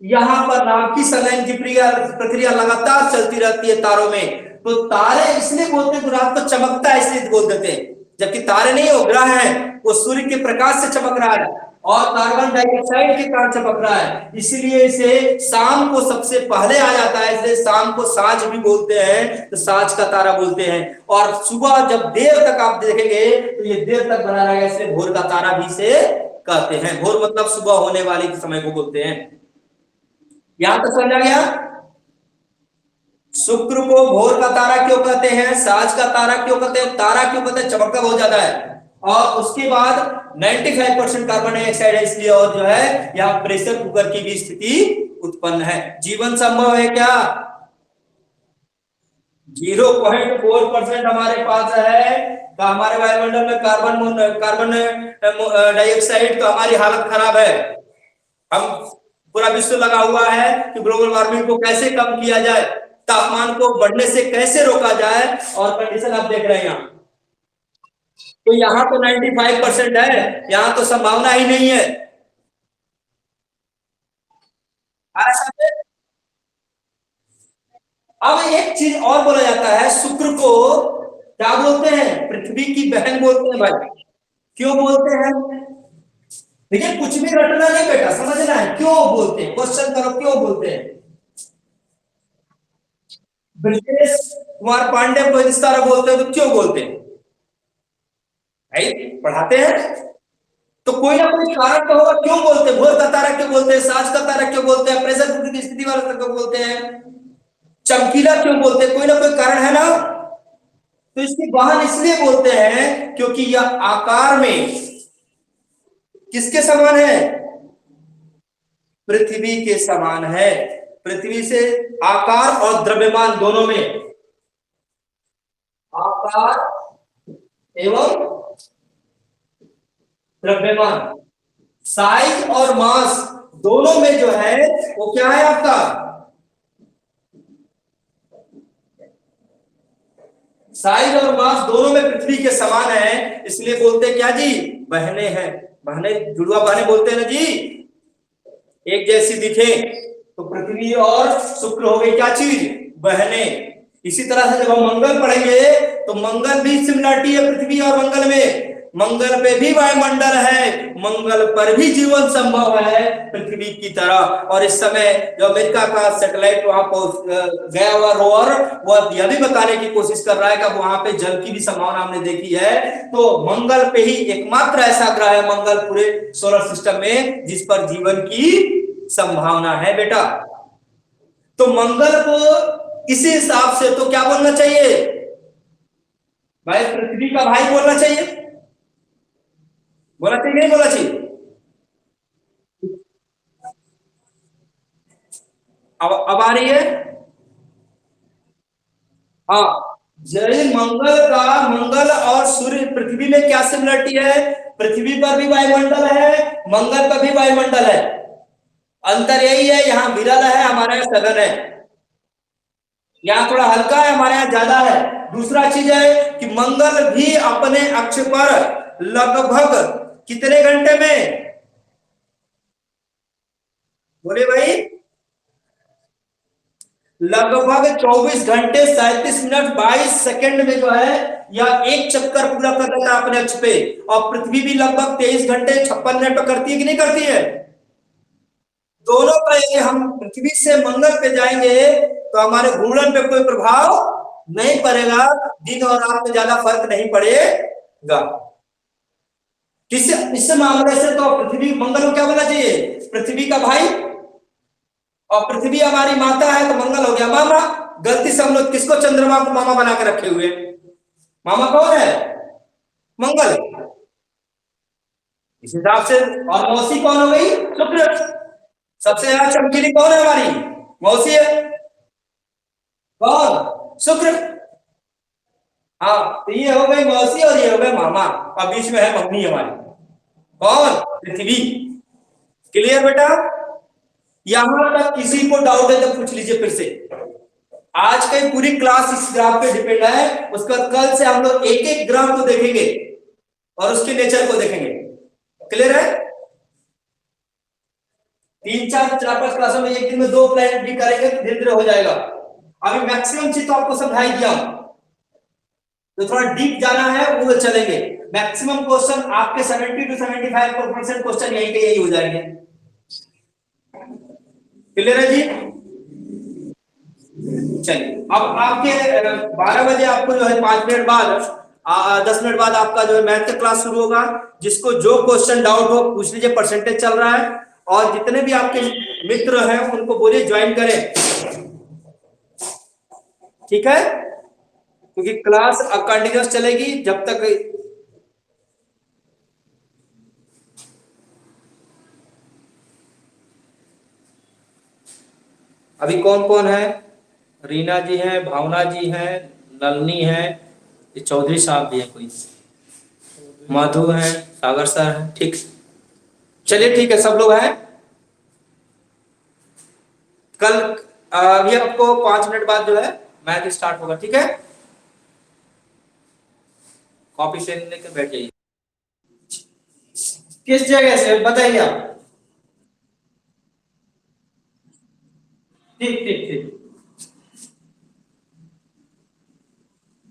यहां पर नाभिक संलयन की प्रक्रिया लगातार चलती रहती है तारों में। तो तारे इसलिए बोलते हैं रात को चमकता है इसलिए बोल देते हैं, जबकि तारे नहीं, वो ग्रह है, वो सूर्य के प्रकाश से चमक रहा है और कार्बन डाइऑक्साइड के कारण चमक रहा है, इसलिए इसे शाम को सबसे पहले आ जाता है, इसलिए शाम को साँझ भी बोलते हैं, तो साँझ का तारा बोलते हैं। और सुबह जब देर तक आप देखेंगे तो ये देर तक बना रहेगा, इसलिए भोर का तारा भी इसे कहते हैं। भोर मतलब सुबह होने वाली समय को बोलते हैं। यहां तक समझा गया? शुक्र को भोर का तारा क्यों कहते हैं, साँझ का तारा क्यों कहते हैं, तारा क्यों कहते हैं, चमकता बहुत ज्यादा है। और उसके बाद 95% कार्बन डाइऑक्साइड है इसलिए, और जो है यहाँ प्रेशर कुकर की भी स्थिति उत्पन्न है। जीवन संभव है क्या? 0.4% हमारे पास है। तो हमारे वायुमंडल में कार्बन डाइऑक्साइड, तो हमारी हालत खराब है। हम पूरा विश्व लगा हुआ है कि ग्लोबल वार्मिंग को कैसे कम किया जाए, तापमान को बढ़ने से कैसे रोका जाए, और कंडीशन आप देख रहे हैं यहाँ। तो यहाँ तो 95% है, यहाँ तो संभावना ही नहीं है। अब एक चीज और बोला जाता है, शुक्र को क्या बोलते हैं, पृथ्वी की बहन बोलते हैं भाई। क्यों बोलते हैं? देखिए कुछ भी रटना नहीं बेटा, समझना है क्यों बोलते हैं, क्वेश्चन करो क्यों बोलते हैं। ब्रजेश कुमार पांडे को इस तरह बोलते हैं तो क्यों बोलते हैं भाई, पढ़ाते हैं तो कोई ना कोई कारण तो होगा क्यों बोलते हैं। भोर का तारा क्यों बोलते हैं, साँझ का तारा क्यों बोलते हैं, प्रेशर कुकर की स्थिति वाला क्यों बोलते हैं, चमकीला क्यों बोलते हैं, कोई ना कोई कारण है ना। तो इसकी बहन इसलिए बोलते हैं क्योंकि यह आकार में किसके समान है, पृथ्वी के समान है। पृथ्वी से आकार और द्रव्यमान दोनों में, आकार एवं द्रव्यमान, साइज और मास दोनों में जो है वो क्या है आपका, साइज और मास दोनों में पृथ्वी के समान है, इसलिए बोलते हैं क्या जी, बहने हैं। बहने, जुड़वा बहने बोलते हैं ना जी, एक जैसी दिखे। तो पृथ्वी और शुक्र हो गई क्या चीज, बहने। इसी तरह से जब हम मंगल पढ़ेंगे तो मंगल भी सिमिलरिटी है पृथ्वी और मंगल में। मंगल पे भी वायुमंडल है, मंगल पर भी जीवन संभव है पृथ्वी की तरह। और इस समय जो अमेरिका का सैटेलाइट वहां गया हुआ रोवर, वह यह भी बताने की कोशिश कर रहा है कि वहां पे जल की भी संभावना हमने देखी है। तो मंगल पे ही एकमात्र ऐसा ग्रह है मंगल पूरे सोलर सिस्टम में जिस पर जीवन की संभावना है बेटा। तो मंगल को इसी हिसाब से तो क्या बोलना चाहिए भाई, पृथ्वी का भाई बोलना चाहिए, बोला चाहिए नहीं बोला चाहिए। अब आ रही है। हाँ, जय मंगल और सूर्य पृथ्वी में क्या सिमिलरिटी है, पृथ्वी पर भी वायुमंडल है, मंगल पर भी वायुमंडल है। अंतर यही है, यहाँ विरल है, हमारे यहाँ सघन है। यहाँ थोड़ा हल्का है, हमारे यहाँ ज्यादा है। दूसरा चीज है कि मंगल भी अपने अक्ष पर लगभग कितने घंटे में, बोले भाई, लगभग 24 घंटे 37 मिनट 22 सेकंड में जो है या एक चक्कर पूरा कर लेता है अपने अक्ष पे। और पृथ्वी भी लगभग 23 घंटे 56 मिनट पे करती है कि नहीं करती है। दोनों का यदि हम पृथ्वी से मंगल पे जाएंगे तो हमारे घूर्णन पे कोई प्रभाव नहीं पड़ेगा, दिन और रात में ज्यादा फर्क नहीं पड़ेगा। इस मामले से तो पृथ्वी, मंगल को क्या बोलना चाहिए, पृथ्वी का भाई। और पृथ्वी हमारी माता है तो मंगल हो गया मामा। गलती से हम लोग किसको चंद्रमा को मामा बना के रखे हुए, मामा कौन है, मंगल। इस हिसाब से, और मौसी कौन हो गई, शुक्र। सबसे ज्यादा चमकीली कौन है हमारी, मौसी है। कौन? शुक्र। हाँ, तो ये हो गई मौसी और ये हो गए मामा, और बीच में है मम्मी हमारी। कौन? पृथ्वी। क्लियर बेटा? यहां तक किसी को डाउट है तो पूछ लीजिए फिर से। आज की पूरी क्लास इस ग्राफ पे डिपेंड है, उसके बाद कल से हम लोग एक एक ग्राफ को देखेंगे और उसके नेचर को देखेंगे। क्लियर है? तीन चार चार पांच क्लासों में एक दिन में 2 प्लान भी करेंगे तो धीरे धीरे हो जाएगा। अभी मैक्सिमम चीज तो आपको समझाई दिया, तो थोड़ा डीप जाना है वो चलेंगे। मैक्सिमम क्वेश्चन आपके 70 to 75% क्वेश्चन यही के यही हो जाएंगे। क्लियर है जी? चलिए, अब आपके 12 बजे आपको जो है 5 मिनट बाद 10 मिनट बाद आपका जो है मैथ का क्लास शुरू होगा। जिसको जो क्वेश्चन डाउट हो पूछ लीजिए, परसेंटेज चल रहा है। और जितने भी आपके मित्र हैं उनको बोलिए ज्वाइन करें, ठीक है? क्योंकि क्लास अब कंटिन्यूअस चलेगी जब तक। अभी कौन कौन है? रीना जी हैं, भावना जी हैं, नलनी है, ये चौधरी साहब भी है, कोई मधु है, सागर सर है। ठीक, चलिए ठीक है, सब लोग हैं। कल अभी आपको 5 मिनट बाद जो है मैथ स्टार्ट होगा, ठीक है? कॉपी पेन लेकर बैठ जाइए। किस जगह से बताइए आप? ठीक ठीक ठीक,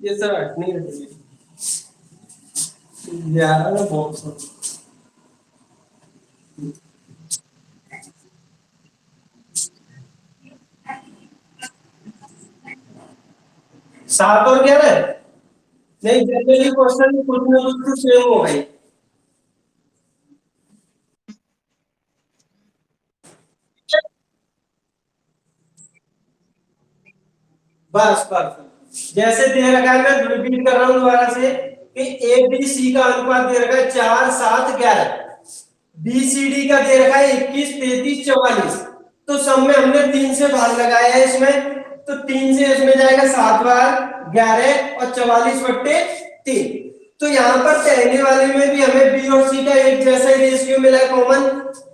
ये सर नहीं रखेंगे यार, बहुत 7 और 11 नहीं, जनरली क्वेश्चन कुछ ना कुछ तो सेम हो गई। बस बस, जैसे दे रखा है, मैं रिपीट कर रहा हूं दोबारा से कि ए बी सी का अनुपात दे रखा है 4 7 11, बी सी डी का दे रखा है 21 33 44। तो सब में हमने 3 से भाग लगाया है इसमें, तो 3 से इसमें जाएगा 7 बार 11 और 44/3। तो यहाँ पर पहले वाले में भी हमें बी और सी का एक जैसा ही रेशियो मिला है कॉमन,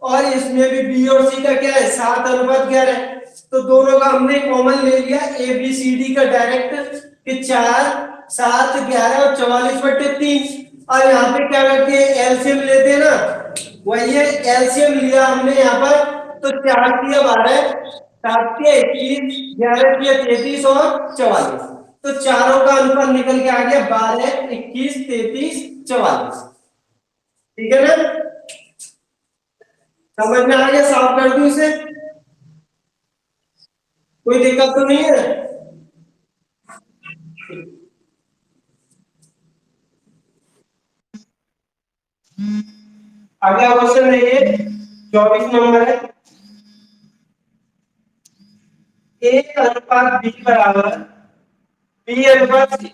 और इसमें भी बी और सी का क्या है 7:11। तो दोनों का हमने कॉमन ले लिया ए बी सी डी का डायरेक्ट कि 4 7 11 और 44/3। और यहाँ पे क्या करते हैं एलसीएम लेते हैं ना, वही है एलसीएम लिया हमने यहाँ पर। तो 4 तिया 12, 7 तिया 21, 11 तिया 33 और 44। तो चारों का अनुपात निकल के आ गया 12 21 33 44। ठीक है ना? समझ में आ गया? साफ कर दूं इसे, कोई दिक्कत तो नहीं है? अगला क्वेश्चन है ये 24 नंबर है। ए अनुपात बी बराबर बी अनुपात सी,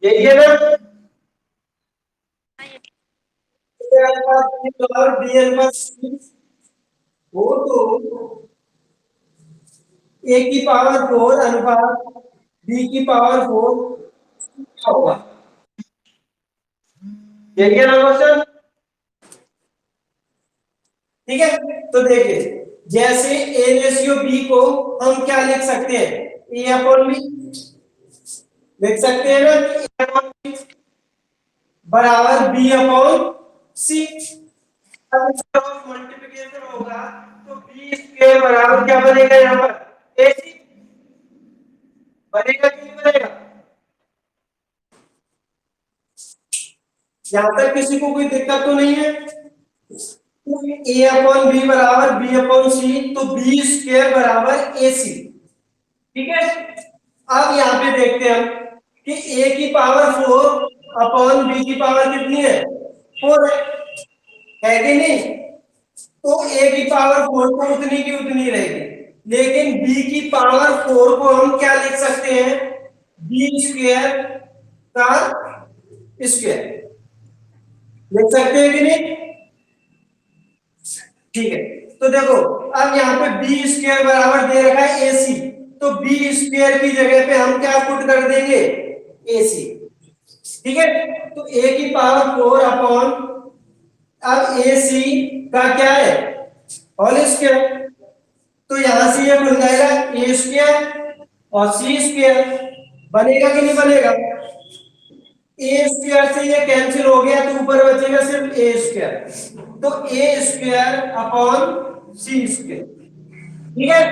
यही है ना? ए अनुपात बी बराबर बी अनुपात सी हो तो ए की पावर 4 अनुपात बी की पावर 4 क्या होगा? यही है ना क्वेश्चन? ठीक है, तो देखिए जैसे ए रेशियो बी को हम क्या लिख सकते हैं, ए अपॉन बी लिख सकते हैं ना, कि ए अपॉन बी बराबर बी अपॉन सी। अब इसका मल्टीप्लिकेशन होगा तो बी स्क्वायर बराबर क्या बनेगा यहाँ पर ए सी बनेगा कि नहीं बनेगा? यहाँ तक किसी को कोई दिक्कत तो नहीं है? ए अपॉन बी बराबर बी अपॉन सी, तो बी स्क्वायर बराबर ए सी। ठीक है, अब यहाँ पे देखते हैं हम कि ए की पावर 4 अपॉन बी की पावर कितनी है 4 है कि नहीं? तो ए की पावर 4 को उतनी की उतनी रहेगी, लेकिन बी की पावर 4 को हम क्या लिख सकते हैं, बी स्क्वायर का स्क्वायर लिख सकते हैं कि नहीं? ठीक है, तो देखो अब यहाँ पे बी स्क्वायर बराबर दे रखा है ए सी, तो बी स्क्वायर की जगह पे हम क्या पुट कर देंगे, ए सी। ठीक है, तो ए की पावर 4 अपॉन, अब ए सी का क्या है, होल स्क्वायर। तो यहां से ये बन जाएगा ए स्क्वायर और सी स्क्वायर, बनेगा कि नहीं बनेगा, ए स्क्वायर से ये कैंसिल हो गया तो ऊपर बचेगा सिर्फ ए स्क्वायर, तो ए स्क्वायर अपॉन सी स्क्वायर। ठीक है,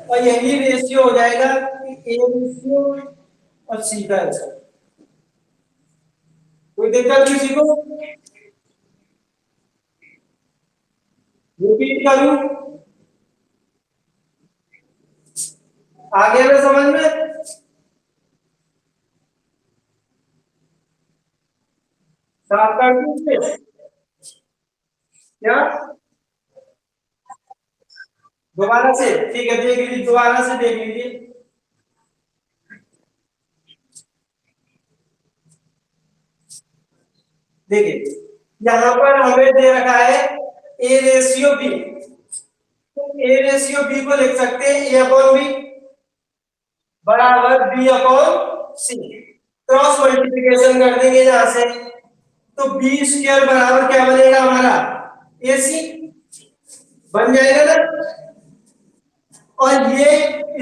और यही रेशियो हो जाएगा कि ए रेशियो और सी का रेशियो। कोई दिक्कत किसी को, रिपीट करूं, आ गया ना समझ में, साफ कर दूं इसे? क्या दोबारा से, ठीक है देख लीजिए, दोबारा से देख लीजिए। देखिए यहां पर हमें दे रखा है ए रेशियो बी, तो ए रेशियो बी को लिख सकते हैं ए अपॉन बी बराबर बी अपॉन सी, क्रॉस मल्टीप्लिकेशन कर देंगे यहां से, तो बी स्क्वायर बराबर क्या बनेगा हमारा, ए सी बन जाएगा ना। और ये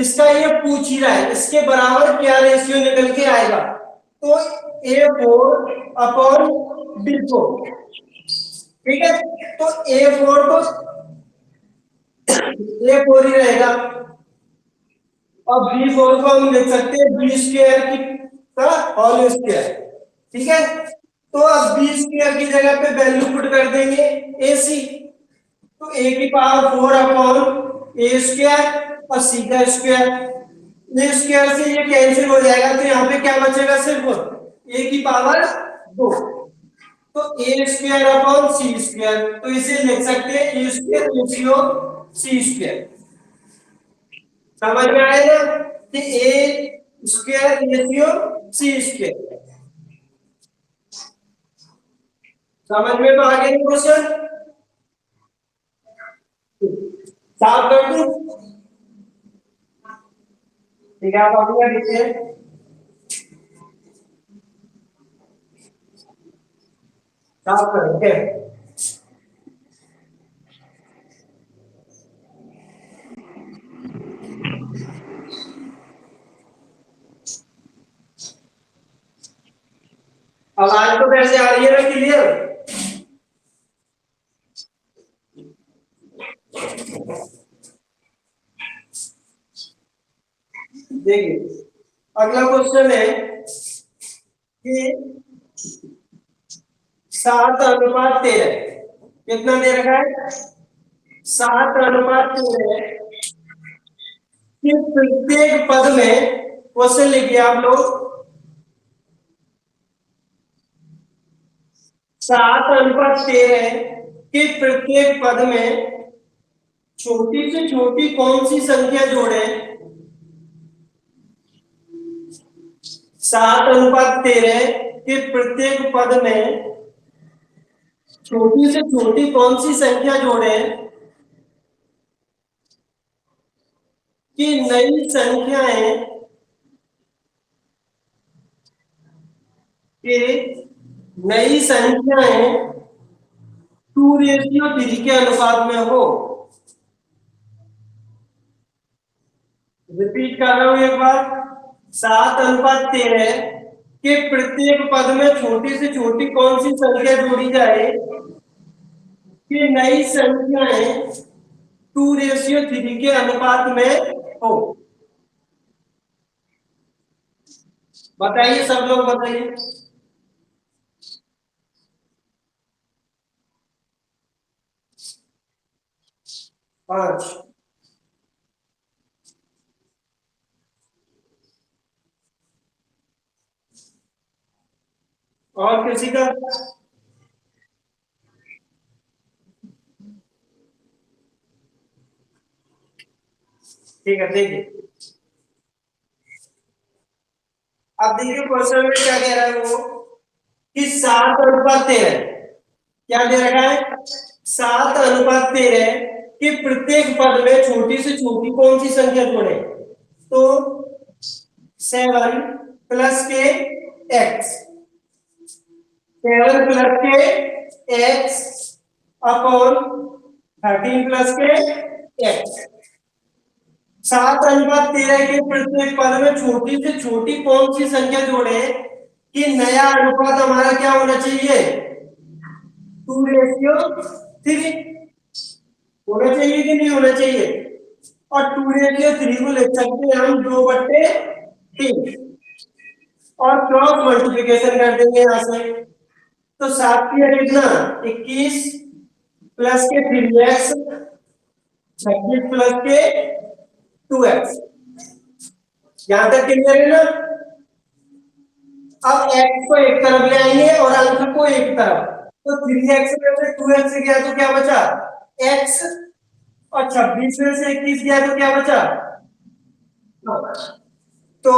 इसका ये पूछ ही रहा है इसके बराबर क्या रेशियो निकल के आएगा, तो ए फोर अपॉन बी फोर। ठीक है, तो ए फोर तो ए फोर ही रहेगा, और बी फोर को हम लिख सकते हैं बी स्क्वायर का होल स्क्वायर। ठीक है, तो अब बी स्क्वायर की जगह पे वैल्यू पुट कर देंगे ए सी, तो ए की पावर 4 अपॉन ए स्क्वायर और सी का स्क्वायर, ए स्क्वायर से ये कैंसिल हो जाएगा तो यहाँ पे क्या बचेगा, सिर्फ ए की पावर 2, तो ए स्क्वायर अपॉन सी स्क्वायर, तो इसे लिख सकते हैं ए स्क्वायर रेशियो सी स्क्वायर। समझ में आएगा कि ए स्क्वायर रेशियो सी स्क्वायर, समझ में तो आ गया क्वेश्चन, साफ कर दूं? ठीक है, आप अपना देखिए, साफ कर, ओके। अब आज तो कैसे आ रही है ना क्लियर, देखिए अगला क्वेश्चन है कि 7:13, कितना दे रखा है, 7:13 कि प्रत्येक पद में, क्वेश्चन लिखिए आप लोग, 7:13 कि प्रत्येक पद में छोटी से छोटी कौन सी संख्या जोड़े, 7:13 कि प्रत्येक पद में छोटी से छोटी कौन सी संख्या जोड़े कि नई संख्याएं कि नई संख्याएं 2:3 के अनुपात में हो। रिपीट कर रहा हूं एक बार, 7:13 कि प्रत्येक पद में छोटी से छोटी कौन सी संख्या जोड़ी जाए कि नई संख्याएं 2:3 के अनुपात में हो। बताइए सब लोग बताइए, पांच, और किसी का, ठीक है देखिए, अब देखिए क्वेश्चन में क्या कह रहा है वो कि 7:13 क्या दे रखा है, 7:13 कि प्रत्येक पद में छोटी से छोटी कौन सी संख्या जोड़े, तो 7 प्लस के एक्स, 7 प्लस के एक्स अपॉन 13 प्लस के एक्स। 7:13 के प्रत्येक पद में छोटी से छोटी कौन सी संख्या जोड़े कि नया अनुपात हमारा क्या होना चाहिए? 2:3 होना चाहिए कि नहीं होना चाहिए? और 2:3 को लिख सकते हैं हम 2/3 और क्रॉस मल्टीप्लिकेशन कर देंगे यहां से। तो 7 की कितना 21 प्लस के 3x 26 प्लस के 2x। यहां तक क्लियर है ना? अब x को एक तरफ ले आएंगे और अंक को एक तरफ, तो 3x में से 2x गया तो क्या बचा x, और 26 में से 21 गया तो क्या बचा। तो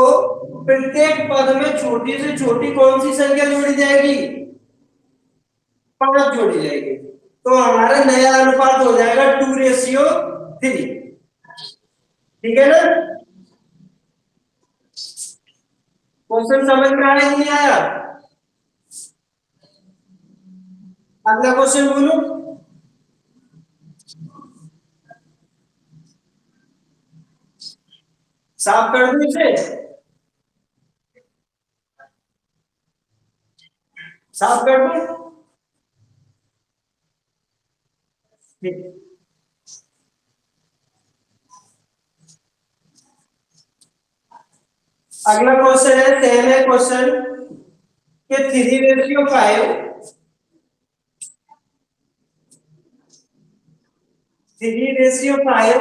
प्रत्येक पद में छोटी से छोटी कौन सी संख्या जोड़ी जाएगी? 5 जोड़ी जाएगी। तो हमारा नया अनुपात हो जाएगा 2:3। ठीक है ना? क्वेश्चन समझ में आया कि नहीं आया? अगला क्वेश्चन बोलो। साफ कर दो इसे, साफ कर दो। ठीक। अगला क्वेश्चन है, सेम है क्वेश्चन कि 3:5 3:5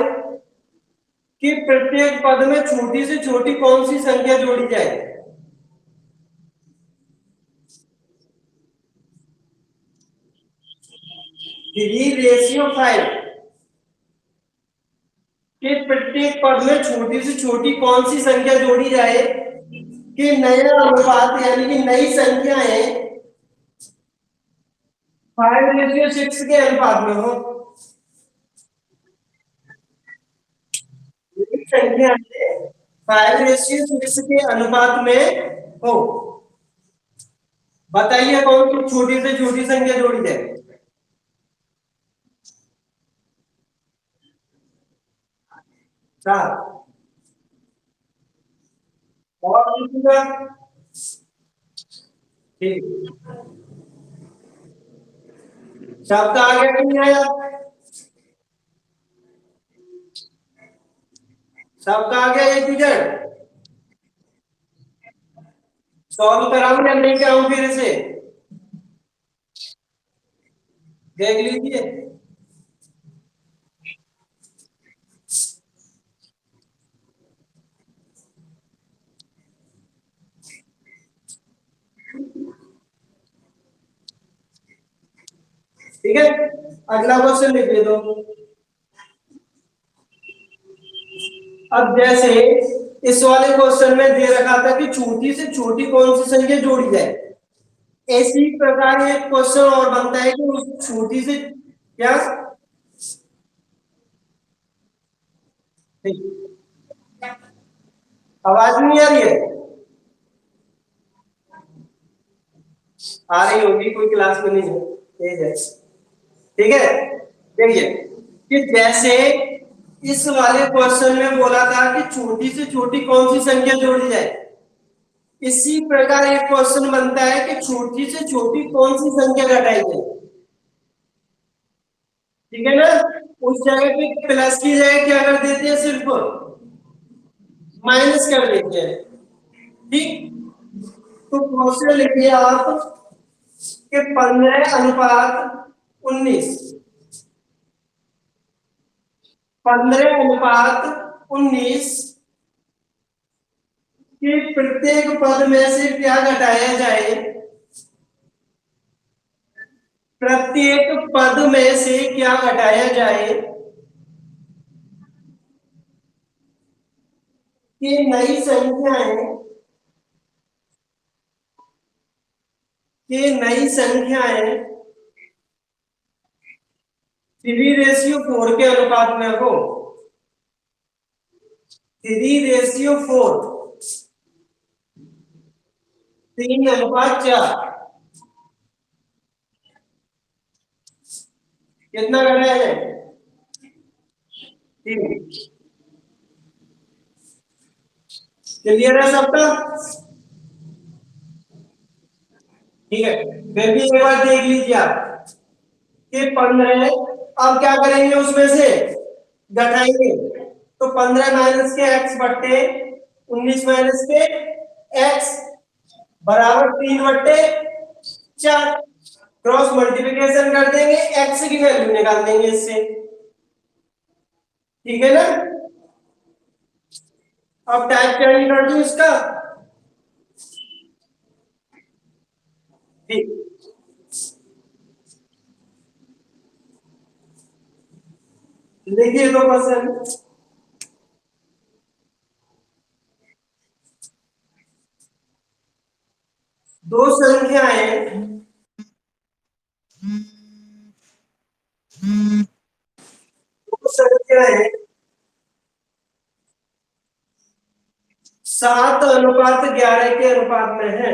कि प्रत्येक पद में छोटी से छोटी कौन सी संख्या जोड़ी जाए? 3:5 कि प्रत्येक पद में छोटी से छोटी कौन सी संख्या जोड़ी जाए कि नया अनुपात यानी कि नई संख्या है 5:6 के अनुपात में हो। संख्या 5:6 के अनुपात में हो। बताइए कौन सी छोटी से छोटी संख्या जोड़ी जाए? चार। और किसी का? ठीक। शब्द आ गया कि नहीं आया? शब्द आ गया ए टू जेड? सॉल्व कराऊं या नहीं कराऊं फिर से? देख लीजिए। ठीक है, अगला क्वेश्चन लिख दो। अब जैसे इस वाले क्वेश्चन में दे रखा था कि छोटी से छोटी कौन सी संख्या जोड़ी जाए, इसी प्रकार एक क्वेश्चन और बनता है कि उस छोटी से क्या। आवाज नहीं आ रही है? आ रही होगी, कोई क्लास में नहीं है, तेज है। ठीक है, देखिए कि जैसे इस वाले क्वेश्चन में बोला था कि छोटी से छोटी कौन सी संख्या जोड़ी जाए, इसी प्रकार एक क्वेश्चन बनता है कि छोटी से छोटी कौन सी संख्या घटाई जाए। ठीक है ना? उस जगह पे प्लस की जगह क्या कर देते हैं, सिर्फ माइनस कर देते हैं। ठीक, तो क्वेश्चन लिखिए आप कि 15:19 15:19 कि प्रत्येक पद में से क्या घटाया जाए, प्रत्येक पद में से क्या घटाया जाए कि नई संख्याएं, कि नई संख्याएं 3:4 के अनुपात में हो। 3:4, 3:4 कितना घटा है? 3। क्लियर है सबका? ठीक है, फिर भी एक बार देख लीजिए आप कि 15, अब क्या करेंगे उसमें से घटाएंगे, तो 15 माइनस के x बट्टे 19 माइनस के x बराबर 3/4। क्रॉस मल्टीप्लिकेशन कर देंगे, x की वैल्यू निकाल देंगे इससे। ठीक है ना? अब टाइप चेंज कर दूं इसका। ठीक, देखिए तो क्वेश्चन, दो संख्याएं दो संख्याएं 7:11 के अनुपात में है।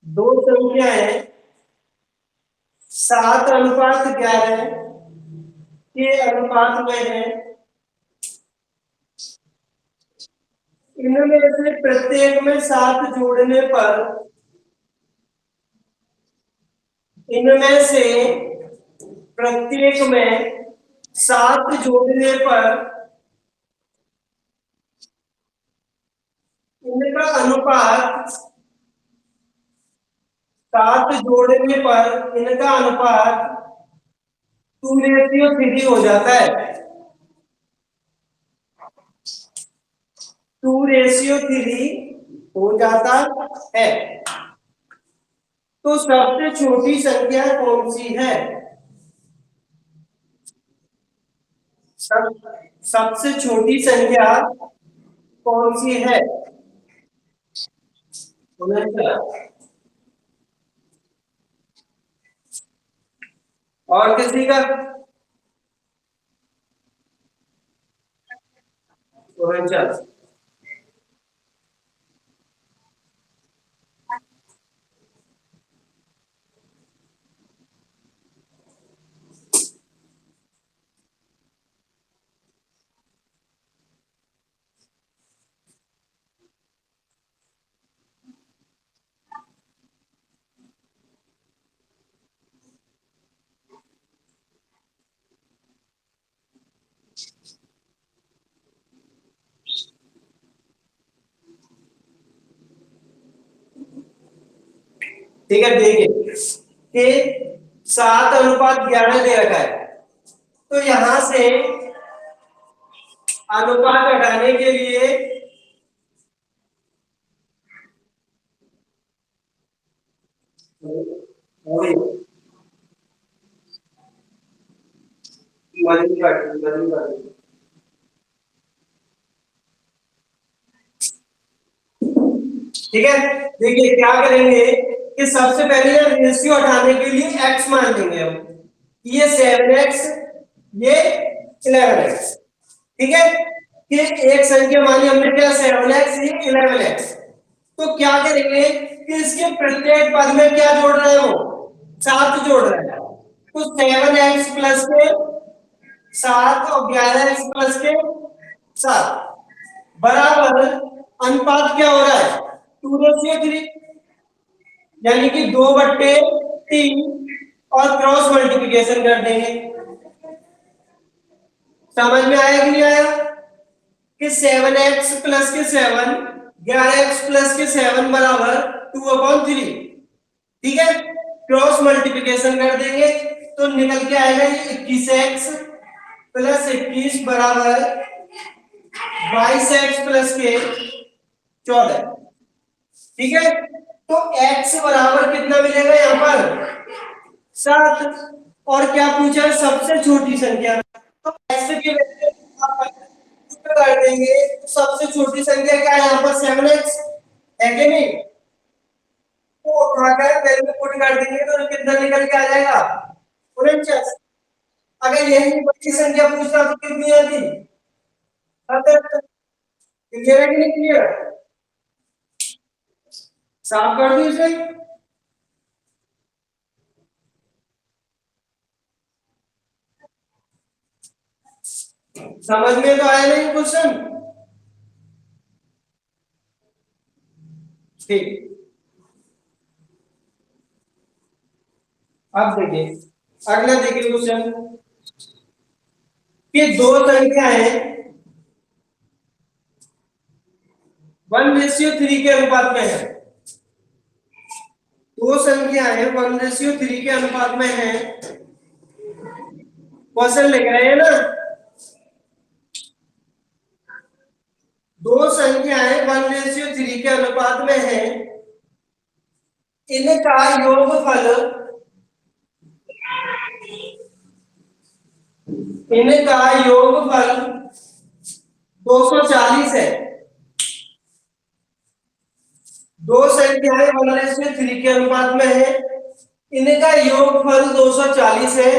दो संख्याएं 7:11 के अनुपात में है। इनमें से प्रत्येक में 7 जोड़ने पर, इनमें से प्रत्येक में 7 जोड़ने पर इनका अनुपात, 7 जोड़ने पर इनका अनुपात 2:3 हो जाता है। 2:3 हो जाता है। तो सबसे छोटी संख्या कौन सी है? सबसे छोटी संख्या कौन सी है? और किसी का? चल, ठीक है, देखिए कि 7:11 दे रखा है, तो यहां से अनुपात हटाने के लिए ठीक है, देखिए क्या करेंगे कि सबसे पहले रेशियो हटाने के लिए x मान लेंगे हम। ये 7x, ये 11x। ठीक है, कि एक संख्या मानी हमने क्या 7x, ये 11x। तो क्या करेंगे कि इसके प्रत्येक पद में क्या जोड़ रहे हैं, वो 7 जोड़ रहे हैं। तो 7x प्लस के 7 और 11x प्लस के 7 बराबर अनुपात क्या हो रहा है? 2:3, यानी कि 2/3 और क्रॉस मल्टीप्लिकेशन कर देंगे। समझ में आया कि नहीं आया? कि 7x प्लस के 7, 11x प्लस के 7 बराबर 2/3। ठीक है, क्रॉस मल्टीप्लिकेशन कर देंगे तो निकल के आएगा ये 21x प्लस 21 बराबर 22x प्लस के 14। ठीक है, तो x बराबर कितना मिलेगा यहां पर? 7। और क्या पूछा है? सबसे छोटी संख्या। तो x की वैल्यू कर देंगे, तो सबसे छोटी संख्या क्या है यहां पर? 7x है कि नहीं? तो उठाकर वैल्यू पुट कर देंगे तो कितना निकल के आ जाएगा? 49। अगर यही बड़ी संख्या पूछता तो कितनी आती? 77। क्लियर है कि नहीं क्लियर? साफ कर दी इसे। समझ में तो आया नहीं क्वेश्चन? ठीक। अब देखिए, अगला देखिए क्वेश्चन कि दो संख्याएं 1:3 के अनुपात में है। दो संख्याएं 1:3 के अनुपात में है। क्वेश्चन लिख रहे हैं ना, दो संख्याएं 1:3 के अनुपात में है, इनका योगफल, इनका योगफल 240 है। दो संख्याएं 1:3 के अनुपात में है, इनका योगफल 240 है।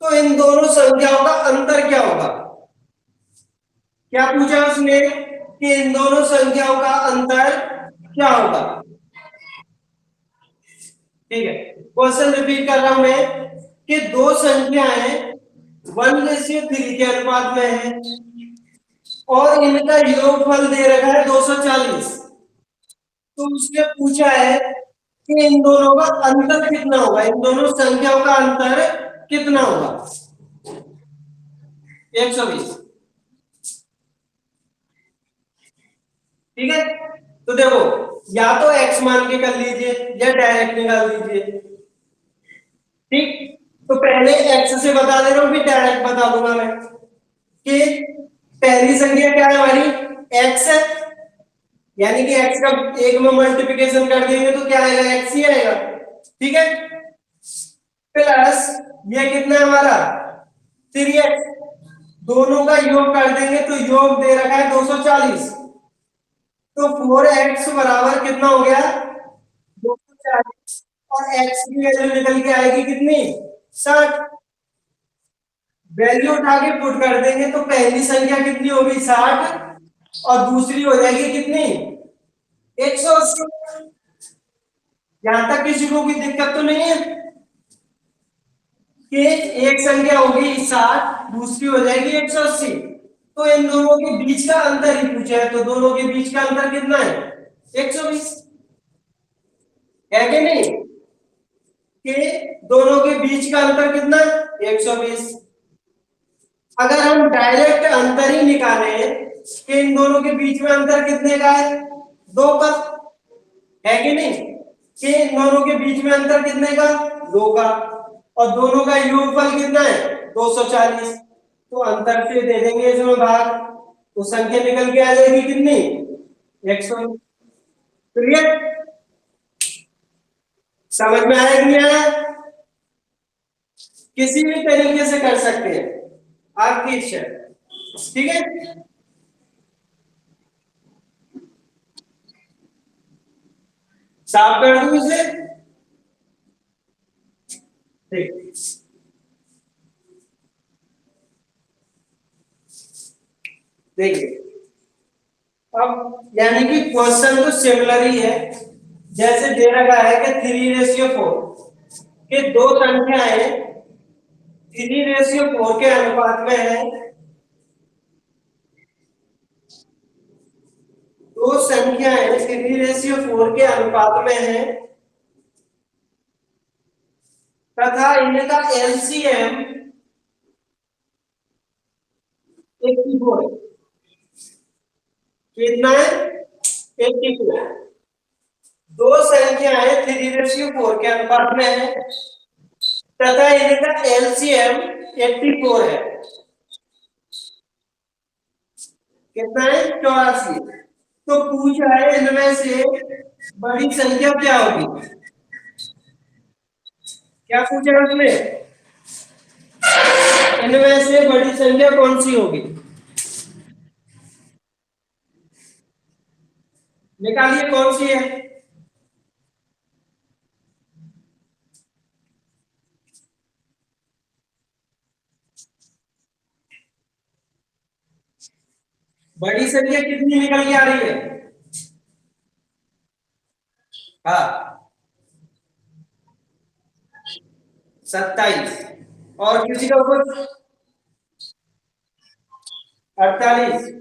तो इन दोनों संख्याओं का अंतर क्या होगा? क्या पूछा उसने कि इन दोनों संख्याओं का अंतर क्या होगा? ठीक है, क्वेश्चन रिपीट कर रहा हूं मैं कि दो संख्याएं 1:3 के अनुपात में है और इनका योगफल दे रखा है 240। तो उसने पूछा है कि इन दोनों का अंतर कितना होगा, इन दोनों संख्याओं का अंतर कितना होगा? 120। ठीक है, तो देखो, या तो x मान के कर लीजिए या डायरेक्ट निकाल लीजिए। ठीक, तो पहले x से बता दे रहा हूं, फिर डायरेक्ट बता दूंगा मैं कि पहली संख्या क्या है हमारी, x है, यानी कि x का एक में मल्टीप्लिकेशन कर देंगे तो क्या आएगा, x ही आएगा। ठीक है, प्लस ये कितना है हमारा 3x, दोनों का योग कर देंगे तो योग दे रखा है 240। तो 4x बराबर कितना हो गया, 240, और x की वैल्यू निकल के आएगी कितनी, 60। वैल्यू उठा के पुट कर देंगे तो पहली संख्या कितनी होगी, 60, और दूसरी हो जाएगी कितनी, 180। यहां तक किसी को कोई दिक्कत तो नहीं है कि एक संख्या होगी 60, दूसरी हो जाएगी 180। तो इन दोनों के बीच का अंतर ही पूछा है, तो दोनों के बीच का अंतर कितना है, 120 है कि नहीं? कि दोनों के बीच का अंतर कितना है, 120। अगर हम डायरेक्ट अंतर ही निकालें कि इन दोनों के बीच में अंतर कितने का है, 2 का, है कि नहीं? कि इन दोनों के बीच में अंतर कितने का, 2 का, और दोनों का योगफल कितना है, 240। तो अंतर से दे देंगे इसमें भाग, तो संख्या निकल के आ जाएगी कितनी, 100। क्लियर? समझ में आया कि नहीं आया? किसी भी तरीके से कर सकते हैं, आपकी इच्छा। ठीक है, साफ कर दूं इसे? ठीक, देखिए, अब यानी कि क्वेश्चन तो सिमिलर ही है, जैसे दे रखा है कि 3:4 कि दो संख्याएं 3:4 के अनुपात में है। दो संख्याएं 3:4 के अनुपात में है तथा इनका एलसीएम 84 है। कितना है, 84। दो संख्याएं 3:4 के अनुपात में है तथा इनका एलसीएम 84 है। कितना है, 84। तो पूछा है इनमें से बड़ी संख्या क्या होगी? क्या पूछा है उसने, इनमें से बड़ी संख्या कौन सी होगी? निकालिए कौन सी है। बड़ी संख्या कितनी निकल के आ रही है? हाँ 27। और किसी का ऊपर 48।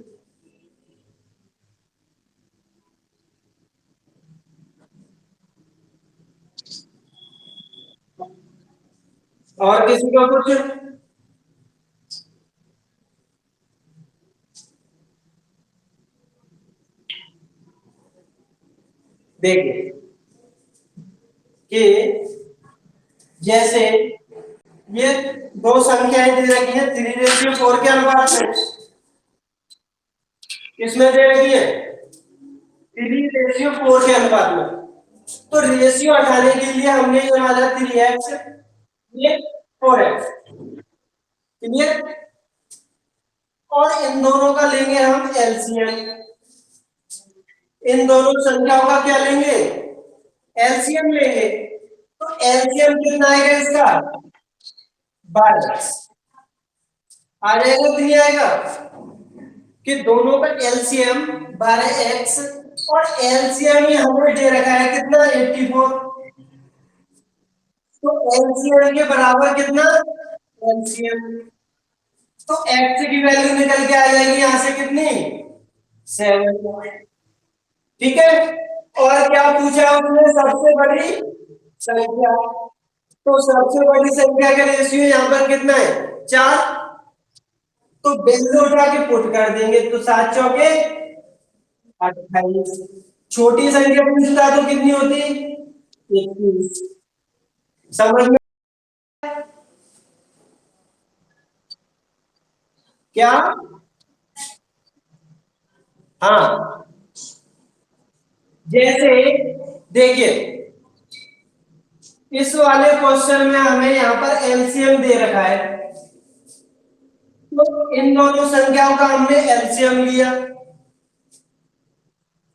और किसी का कुछ? देखिए कि जैसे ये दो संख्याएं दे रखी है 3:4 के अनुपात में, किसमें दे रखी है? 3:4 के अनुपात में। तो रेशियो हटाने के लिए हमने ये वाला 3x, ये 4x, क्लियर। और इन दोनों का लेंगे हम एलसीएम। इन दोनों संख्याओं का क्या लेंगे? एलसीएम लेंगे। तो एलसीएम कितना आएगा इसका? 12। आ जाएगा कि नहीं आएगा? कि दोनों का एलसीएम 12x, और एलसीएम ही हमें दे रखा है कितना? 84। तो एलसीएम के बराबर कितना? एलसीएम, तो x की वैल्यू निकल के आ जाएगी यहां से कितनी? 7। ठीक है। और क्या पूछा उसने? सबसे बड़ी संख्या। तो सबसे बड़ी संख्या का रेशियो यहां पर कितना है? 4। तो बिंदु उठा के पुट कर देंगे, तो 7 चौके 28। छोटी संख्या पूछता तो कितनी होती? 21। समझ में? क्या? हाँ जैसे देखिए इस वाले क्वेश्चन में हमें यहाँ पर एलसीएम दे रखा है, तो इन दोनों संख्याओं का हमने एलसीएम लिया।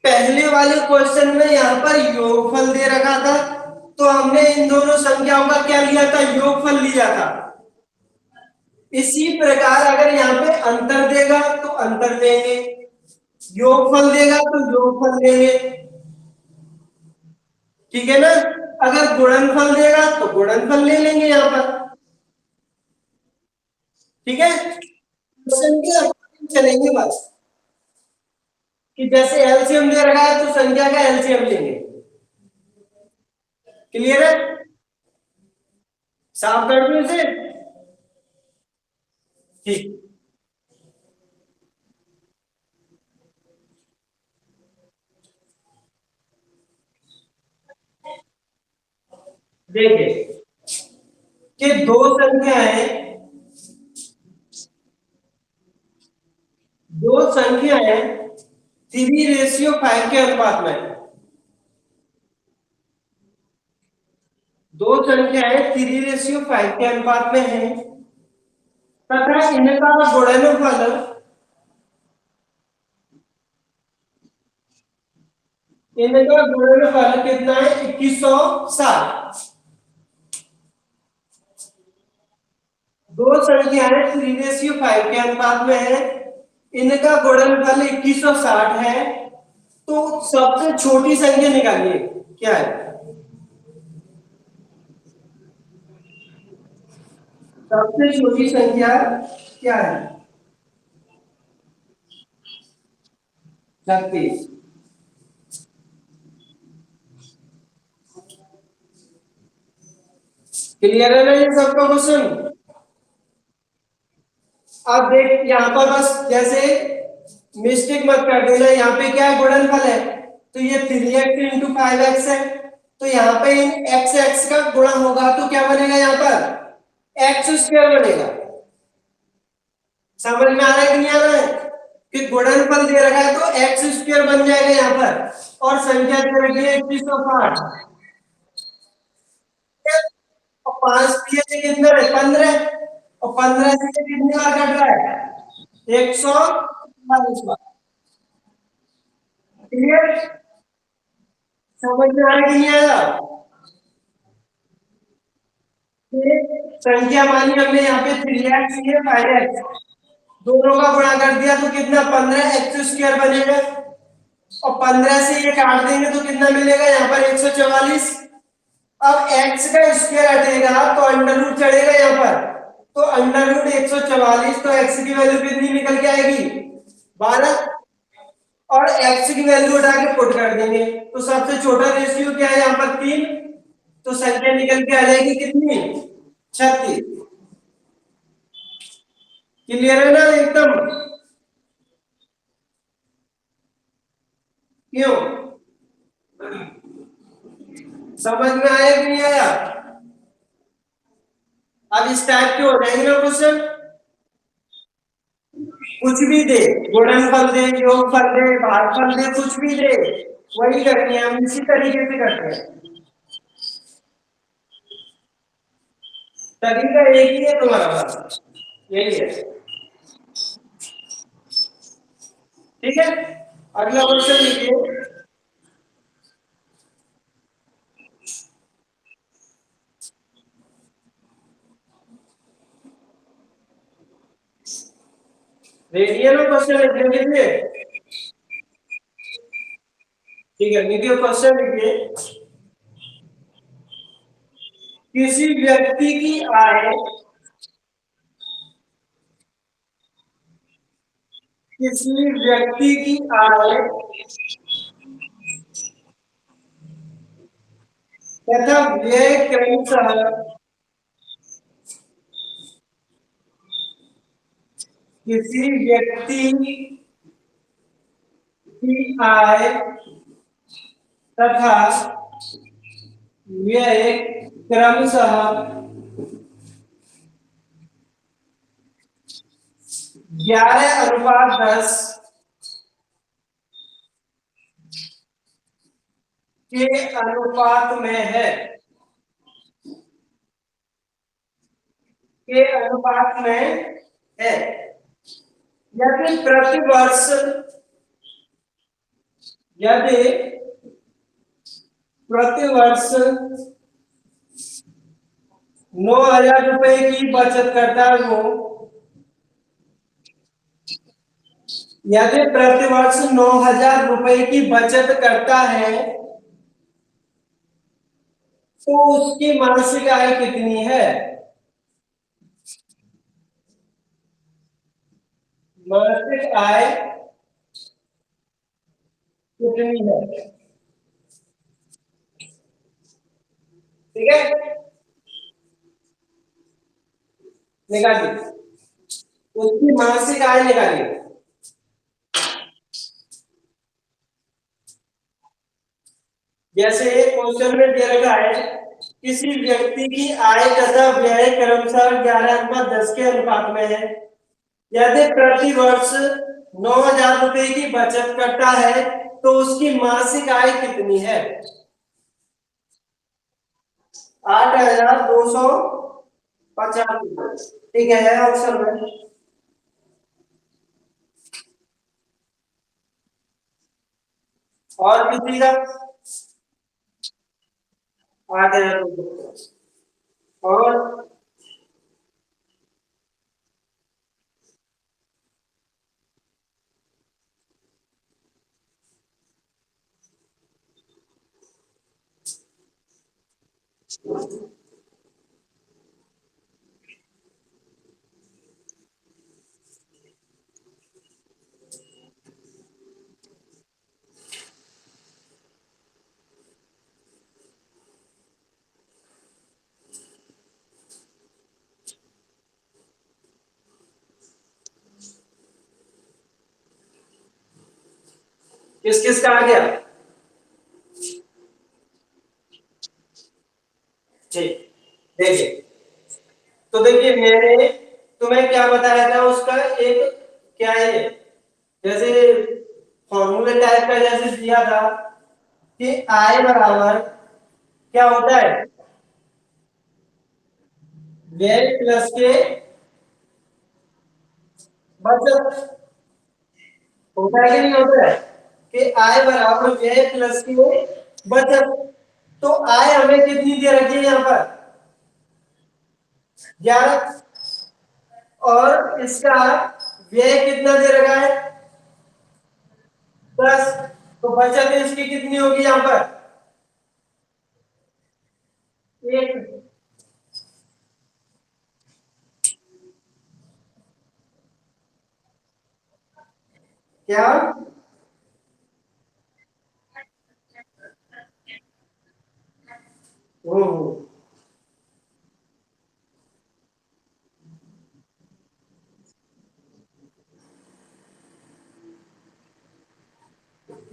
पहले वाले क्वेश्चन में यहाँ पर योगफल दे रखा था, तो हमने इन दोनों संख्याओं का क्या लिया था? योगफल लिया था। इसी प्रकार अगर यहाँ पे अंतर देगा तो अंतर लेंगे, योगफल देगा तो योगफल लेंगे, ठीक है ना। अगर गुणनफल देगा तो गुणनफल ले लेंगे यहाँ पर, ठीक है। क्वेश्चन के अकॉर्डिंग चलेंगे बस, कि जैसे एलसीएम दे रखा है तो संख्या का एलसीएम लेंगे। क्लियर है? साफ कर दूं इसे? ठीक। देखिए कि दो संख्याएं, दो संख्याएं 3:5 के अनुपात में, दो संख्याएं 3:5 के अनुपात में है, तथा इनका गुणनफल, इनका गुणनफल कितना है? 2160। दो संख्याएं 3:5 के अनुपात में है, इनका गुणनफल 2160 है। तो सबसे छोटी संख्या निकालिए, क्या है? सबसे छोटी संख्या क्या है? 36। क्लियर है ना ये सबका क्वेश्चन? अब देख यहाँ पर बस जैसे मिस्टेक मत कर देना, यहाँ पे क्या है? गुणनफल है, तो ये 3x इंटू 5x है, तो यहाँ पे इन x x का गुणा होगा तो क्या बनेगा? यहाँ पर x स्क्वायर बनेगा। समझ में आ रहा है कि नहीं आ रहा है? कि गुणनफल दे रखा है तो x स्क्वायर बन जाएगा यहाँ पर, और संख्या दे रखी है 2160, और 5 से कितना है? 15, और 15 से कितनी बार कट रहा है? 140 बार। क्लियर? समझ में आ रहा है कि नहीं आ रहा? संख्या मानी हमने यहाँ पे 3x है 5x, दोनों का गुणा कर दिया तो कितना 15 x² बनेगा, और 15 से ये काट देंगे तो कितना मिलेगा यहाँ पर 144। अब x का स्क्वायर हटेगा तो अंडर रूट चढ़ेगा यहाँ पर, तो अंडर रूट 144, तो x की वैल्यू कितनी निकल के आएगी 12, और x की वैल्यू उठा के पुट कर देंगे तो सबसे छोटा रेशियो क्या है यहाँ पर 3, तो संख्या निकल के आ जाएगी कितनी 36। क्लियर है ना एकदम? क्यों, समझ में आया कि नहीं आया? अब इस टाइप के हो जाएंगे ना क्वेश्चन, कुछ भी दे, गुणनफल दे, योगफल दे, भागफल दे, कुछ भी दे, वही करनी है, हम इसी तरीके से करते हैं। तरीका एक ही है तुम्हारा, बस यही है। ठीक है, अगला क्वेश्चन लिखिए। रेडियन में क्वेश्चन लिखिए। ठीक है, लिखिए क्वेश्चन लिखिए। किसी व्यक्ति की आय, किसी व्यक्ति की आय तथा व्यय क्रमशः किसी व्यक्ति की आय तथा व्यय क्रमशः 11:10 के अनुपात में है, के अनुपात में है, यदि प्रतिवर्ष, यदि प्रतिवर्ष 9,000 रुपए की बचत करता है वो, यदि प्रतिवर्ष 9,000 रुपए की बचत करता है तो उसकी मासिक आय कितनी है? मासिक आय कितनी है? ठीक है, निकालिए, उसकी मासिक आय निकालिए। जैसे क्वेश्चन में दे रखा है किसी व्यक्ति की आय तथा व्यय क्रमशः 11:10 के अनुपात में है, यदि प्रति वर्ष 9,000 रुपए की बचत करता है तो उसकी मासिक आय कितनी है? 8,250। ठीक है ऑप्शन में। और किसी का 8,250 और किस किस का आ गया? ठीक, देखिए, तो देखिए मैंने तुम्हें क्या बताया था उसका एक, क्या है जैसे फॉर्मूले टाइप का जैसे दिया था कि आय बराबर क्या होता है, व्यय प्लस के बचत, होता है कि नहीं होता है कि आय बराबर व्यय प्लस की बचत। तो आय हमें कितनी दे रखी है यहाँ पर 11, और इसका व्यय कितना दे रखा है 10, तो बचत इसकी कितनी होगी यहाँ पर 1। क्या ओ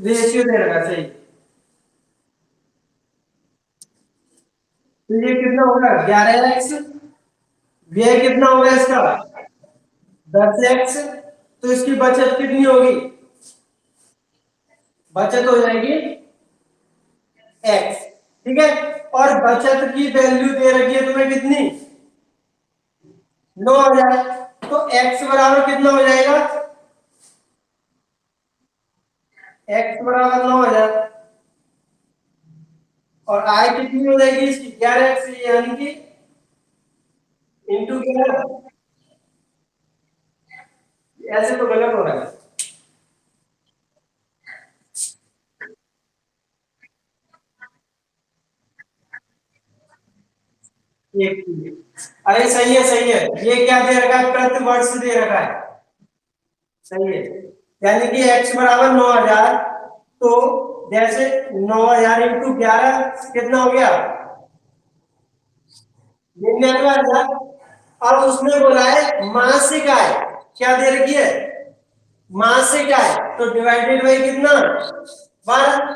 रेशियो दे रखा है, सही। तो ये कितना होगा 11x, व्यय कितना होगा इसका 10x, तो इसकी बचत कितनी होगी, बचत हो जाएगी x। ठीक है, और बचत की वैल्यू दे रखी है तुम्हें कितनी 9,000, तो x बराबर कितना हो जाएगा, x बराबर 9,000, और आय कितनी हो जाएगी इसकी 11x, यानी कि इंटू 11। ऐसे तो गलत हो रहा है। एक अरे सही है सही है, ये क्या दे रखा है प्रति वर्ष दे रखा है, सही है। यानी कि x बराबर 9,000, तो जैसे 9,000 इंटू 11 कितना हो गया 99,000। और उसने बोला है मासिक आय क्या दे रखी है मासिक आय, तो डिवाइडेड बाई कितना 12,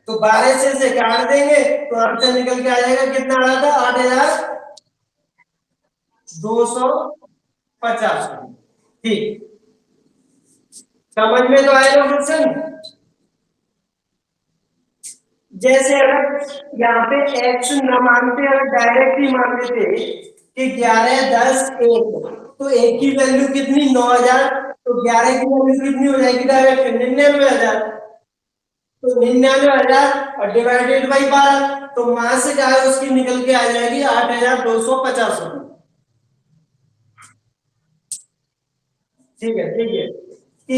तो 12 से काट देंगे तो आंसर निकल के आ जाएगा कितना आ रहा था 8,250। ठीक, समझ में तो आएगा क्वेश्चन। जैसे अगर यहाँ पे एक्स न मानते, अगर डायरेक्ट ही मान लेते कि 11 10 1, तो एक की वैल्यू कितनी 9,000, तो 11 की वैल्यू कितनी हो जाएगी डायरेक्ट 99,000, तो 99,000 और डिवाइडेड बाई 12, तो मासिक आय उसकी निकल के आ जाएगी 8,250 रुपये। ठीक है, ठीक है, कि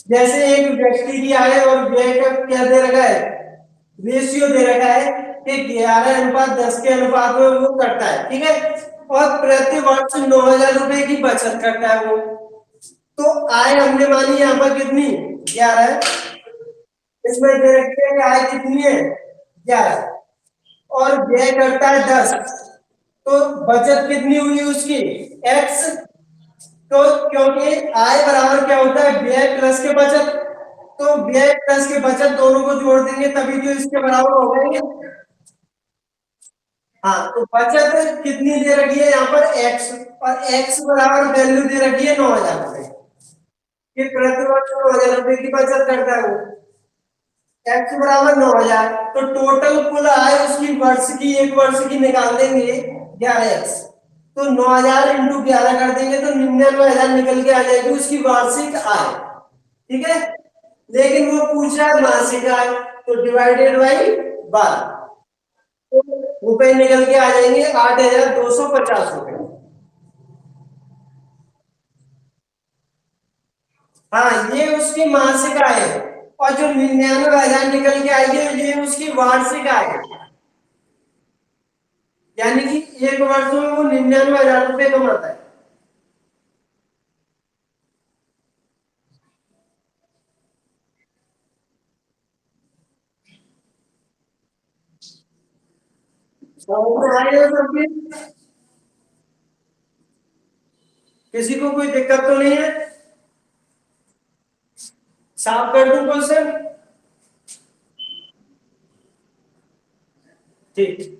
जैसे एक व्यक्ति की आय और व्यय का क्या दे रखा है रेशियो दे रखा है कि 11:10 के अनुपात में वो करता है, ठीक है, और प्रति वर्ष 9,000 रुपए की बचत करता है वो। तो आय हमने मानी यहाँ पर कितनी 11, इसमें दे रखी है कि आय कितनी है 11, और व्यय करता है 10, तो बचत कितनी हुई उसकी x। तो क्योंकि आय बराबर क्या होता है व्यय प्लस के बचत, तो व्यय प्लस के बचत दोनों को जोड़ देंगे तभी तो इसके बराबर हो जाएंगे। हाँ, तो बचत कितनी दे रखी है यहाँ पर x, और x बराबर वैल्यू दे रखी है 9,000 रुपए, कि प्रति वर्ष 9,000 रुपए की बचत करता है वो। x बराबर 9,000, तो टोटल कुल आय उसकी वर्ष की एक वर्ष की निकाल देंगे 11x, तो 9,000 इंटू 11 कर देंगे तो 99,000 निकल के आ जाएगी उसकी वार्षिक आय। ठीक है, लेकिन वो पूछ रहा है मासिक आय, तो डिवाइडेड बाई 12, तो रुपए निकल के आ जाएंगे 8,250 रुपए। हाँ, ये उसकी मासिक आय है, और जो 99,000 निकल के आएगी ये उसकी वार्षिक आय है, यानी कि एक वर्ष में वो 99,000 रुपए कमाता है। समझ में आएगा सबके, किसी को कोई दिक्कत तो नहीं है, साफ कर दूं क्वेश्चन। ठीक,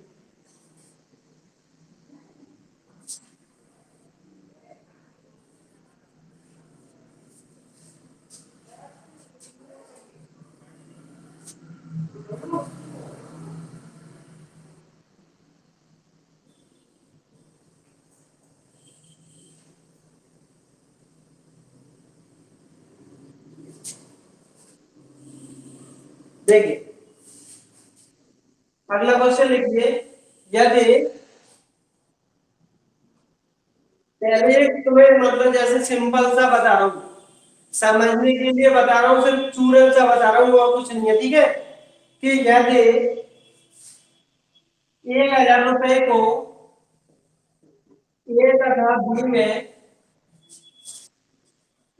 देखिए अगला क्वेश्चन लिखिए, यदि पहले एक तुम्हें मतलब जैसे सिंपल सा बता रहा हूँ, समझने के लिए बता रहा हूँ, सिर्फ चूरन सा बता रहा हूँ और कुछ नहीं है, ठीक है। कि यदि 1,000 रुपए को ए तथा बी में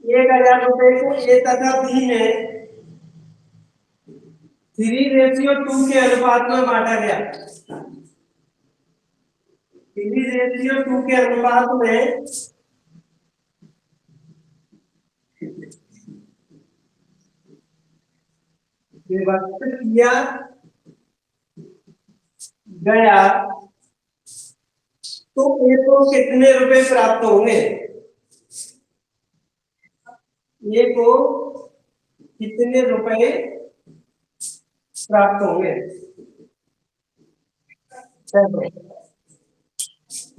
1,000 रुपए को ए तथा बी में 3:2 के अनुपात में बांटा गया। 3:2 के अनुपात में विभक्त किया गया तो ए को कितने रुपए प्राप्त होंगे? ए को कितने रुपए प्राप्त होंगे?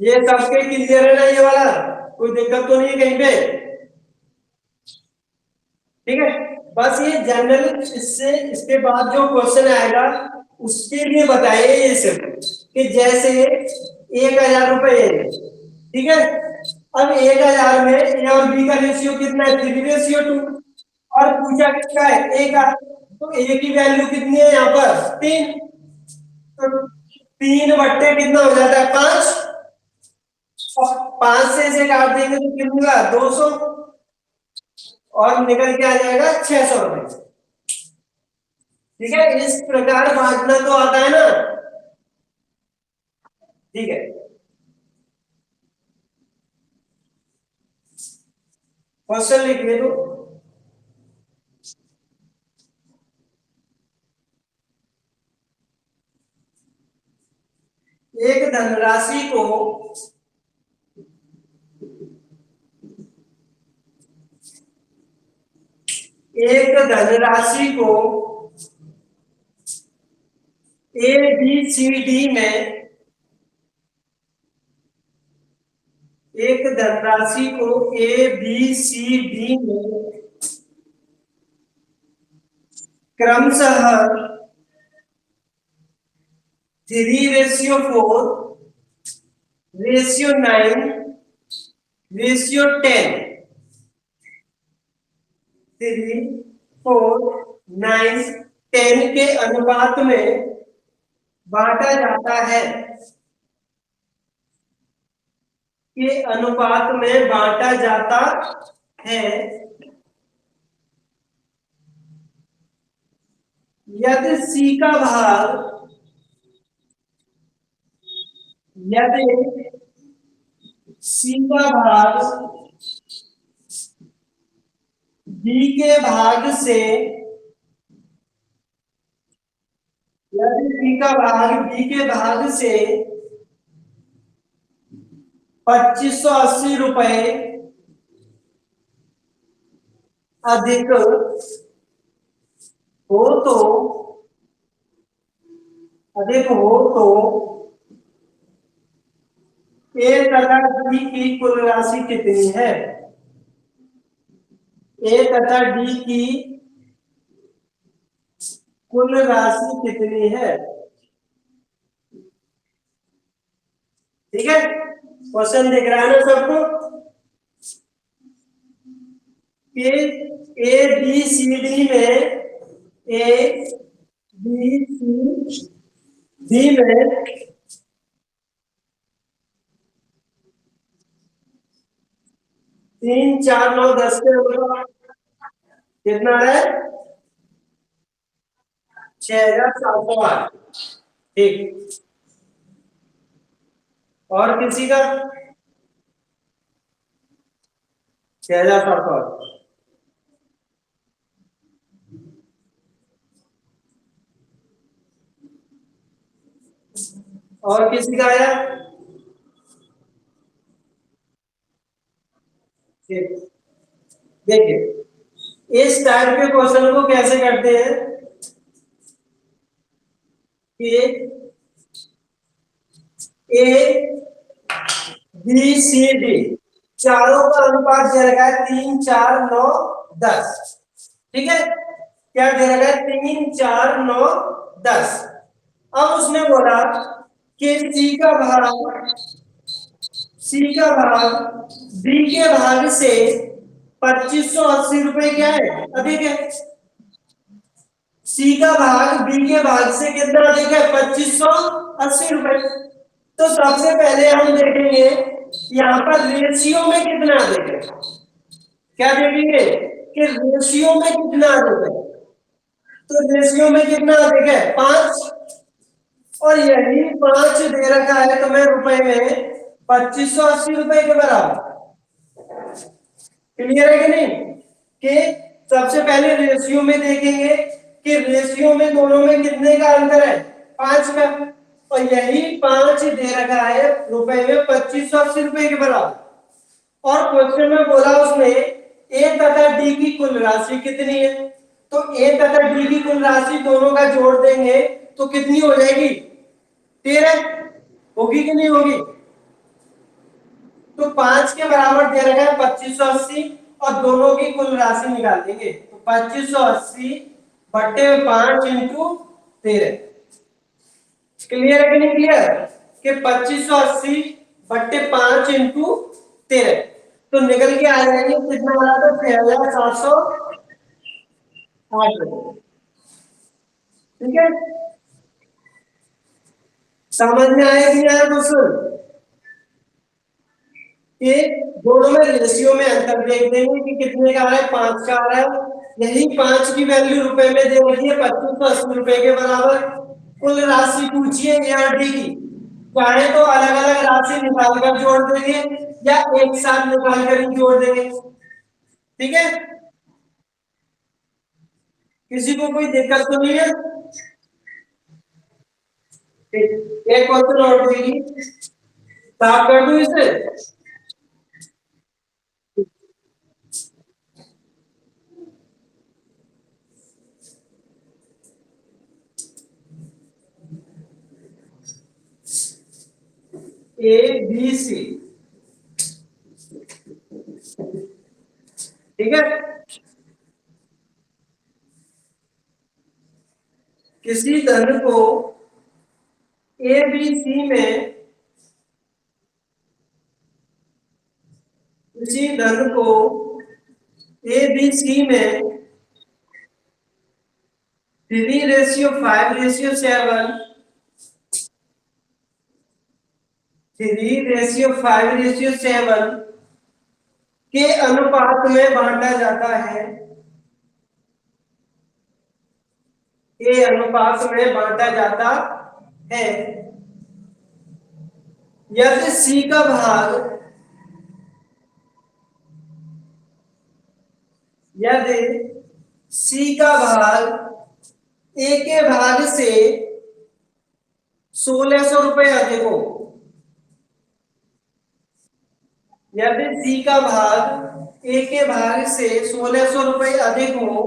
ये सबके क्लियर है ना? ये वाला कोई दिक्कत तो नहीं है कहीं पे? ठीक है, बस ये जनरल, इससे इसके बाद जो क्वेश्चन आएगा उसके लिए बताइए ये सिर्फ कि जैसे 1,000 रुपए, ठीक है। अब 1,000 में ए और बी का रेशियो कितना है? 3:2। और पूछा कितना है? ए का। तो ए की वैल्यू कितनी है यहाँ पर? 3। तो 3 कितना हो जाता है? 5। और 5 से इसे काट देंगे तो कितना मिला? 200। और निकल के आ जाएगा 600 रुपए। ठीक है, इस प्रकार बांटना तो आता है ना? ठीक है, क्वेश्चन लिखने दो। एक धनराशि को ए बी सी डी में एक धनराशि को ए बी सी डी में क्रमशः 3:4, 9:10, 3:4, 9:10 के अनुपात में बांटा जाता है, के अनुपात में बांटा जाता है। यदि सी का भाग बी के भाग से, यदि सी का भाग बी के भाग से 2,580 रुपए अधिक हो तो ए तथा डी की कुल राशि कितनी है? ए तथा डी की कुल राशि कितनी है? ठीक है, क्वेश्चन दिख रहा है ना सबको? कि ए बी सी डी में तीन, चार, 9, 10 के कितना है? 6,708। ठीक, और किसी का? 6,708। और किसी का आया? देखिए, इस टाइप के क्वेश्चन को कैसे करते हैं कि ए बी सी डी चारों का अनुपात दे रखा है 3, 4, 9, 10। ठीक है, क्या दे रखा है? 3, 4, 9, 10। अब उसने बोला कि सी का भाग सी का भाग बी के भाग से 2580 रुपए क्या है, अधिक है। सी का भाग बी के भाग से कितना अधिक है, 2580 रुपए। तो सबसे पहले हम देखेंगे यहाँ पर रेशियो में कितना अधिक है। क्या देखेंगे कि रेशियो में कितना अधिक है। तो रेशियो में कितना अधिक है, 5, और यही 5 दे रखा है तुम्हें रुपए में 2580 रुपए के बराबर। क्लियर है कि नहीं, कि सबसे पहले रेशियो में देखेंगे कि रेशियो में दोनों में कितने का अंतर है, 5 का, और यही 5 दे रखा है रुपए में 2580 रुपए के बराबर। और क्वेश्चन में बोला उसने ए तथा डी की कुल राशि कितनी है। तो ए तथा डी की कुल राशि दोनों का जोड़ देंगे तो कितनी हो जाएगी, 13 होगी कि नहीं होगी। तो 5 के बराबर दे रखा है 2580 और दोनों की कुल राशि निकाल देंगे। तो 2580 बट्टे 5 इंटू 13। क्लियर है कि नहीं क्लियर, कि 2580 बट्टे 5 इंटू 13, तो निकल के आ जाएंगे कितना आ रहा था, 6708 रुपए। ठीक है, समझ में आया कि नहीं आया क्वेश्चन, कि दोनों में रेशियो में अंतर देख देंगे कि कितने का आ रहा है, 5 का आ रहा है। यही 5 की वैल्यू रुपए में दे रखी है 2580 रुपए के बराबर। कुल राशि पूछिए ए और डी की, चाहे तो अलग अलग राशि निकाल कर जोड़ देंगे या एक साथ निकाल कर ही जोड़ देंगे। ठीक है, किसी को कोई दिक्कत तो नहीं है। ठीक, एक क्वेश्चन और देगी, साफ कर दूं इसे। ए बी सी, ठीक है, किसी धन को ए बी सी में, किसी धन को ए बी सी में 3:5:7, 3:5:7 के अनुपात में बांटा जाता है, के अनुपात में बांटा जाता है। यदि सी का भाग, यदि सी का भाग ए के भाग से 1600 रुपए अधिक हो, यदि सी का भाग ए के भाग से 1600 रुपए अधिक हो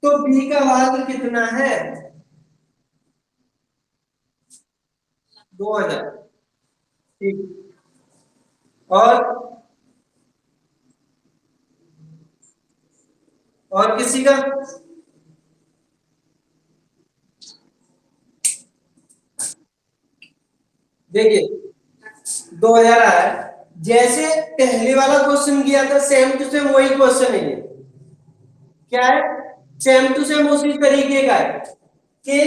तो बी का भाग कितना है, 2000। ठीक, और किसी का, देखिए 2000 आया। जैसे पहले वाला क्वेश्चन किया था सेम टू सेम वही क्वेश्चन है ये। क्या है, सेम टू सेम उसी तरीके का है कि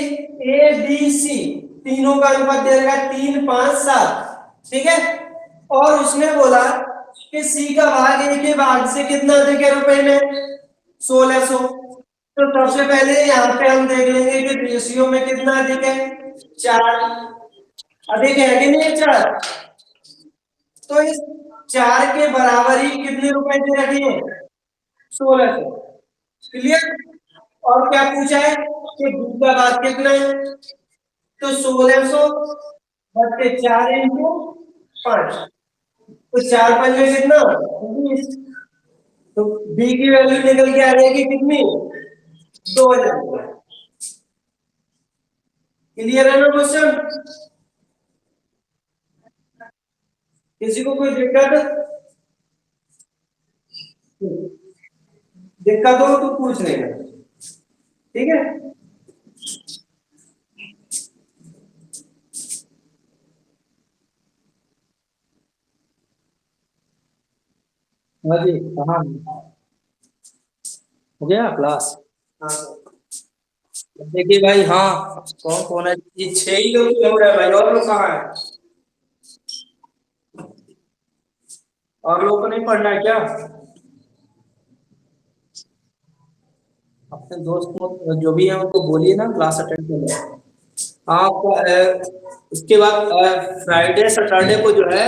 ए बी सी तीनों का अनुपात दे रखा है 3 5 7। ठीक है, और उसने बोला कि सी का भाग ए के भाग से कितना अधिक है रुपए में, 1600। तो सबसे पहले यहाँ पे हम देख लेंगे कि रेशियो में कितना अधिक है, 4 अधिक है कि नहीं, 4। तो इस 4 के बराबर ही कितने रुपए दे रखे हैं, 1600। क्लियर, और क्या पूछा है कि बी का भाग कितना है, तो 1600 बटे 4 इंटू 5, तो 4 5 में कितना 20। तो बी की वैल्यू निकल के आ जाएगी कितनी, 2000। क्लियर है ना क्वेश्चन, किसी को कोई दिक्कत, दिक्कत हो तो पूछ लेना। ठीक है, हाँ जी, कहाँ हो गया क्लास? हाँ देखिए भाई, हाँ कौन कौन है? ये 6 ही लोग क्यों हो रहा है भाई, और लोग कहाँ है? और लोगों को नहीं पढ़ना है क्या? अपने दोस्त को जो भी है उनको बोलिए ना क्लास अटेंड कर ले। आप उसके बाद फ्राइडे सैटरडे को जो है,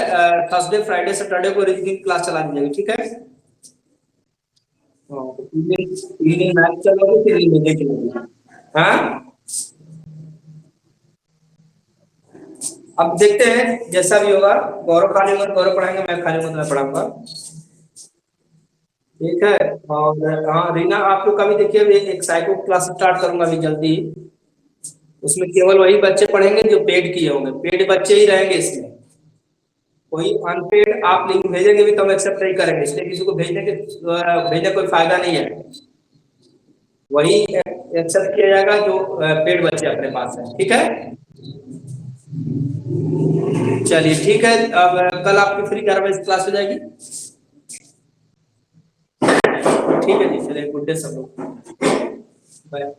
थर्सडे फ्राइडे सैटरडे को रीजनिंग क्लास चला दी जाएगी, ठीक है? हाँ, तो 3 दिन मैथ चलोगे, 3 दिन रीजनिंग चलोगे। हाँ, अब देखते हैं जैसा भी होगा। गौरव खाली मत, गौरव पढ़ाएंगे, मैं खाली मत, मैं पढ़ाऊंगा। ठीक है। और हाँ रीना, आप लोग का भी देखिए, अभी एक साइको क्लास स्टार्ट करूंगा अभी जल्दी। उसमें केवल वही बच्चे पढ़ेंगे जो पेड किए होंगे, पेड बच्चे ही रहेंगे इसमें। कोई अनपेड आप लिंक भेजेंगे भी तो हम एक्सेप्ट नहीं करेंगे, इसलिए किसी को भेजने कोई फायदा नहीं है। वही एक्सेप्ट किया जाएगा जो पेड बच्चे अपने पास है, ठीक है? चलिए ठीक है। अब कल आपकी फ्री 11 बजे क्लास हो जाएगी। ठीक है जी, चलिए, गुड डे सब लोग, बाय।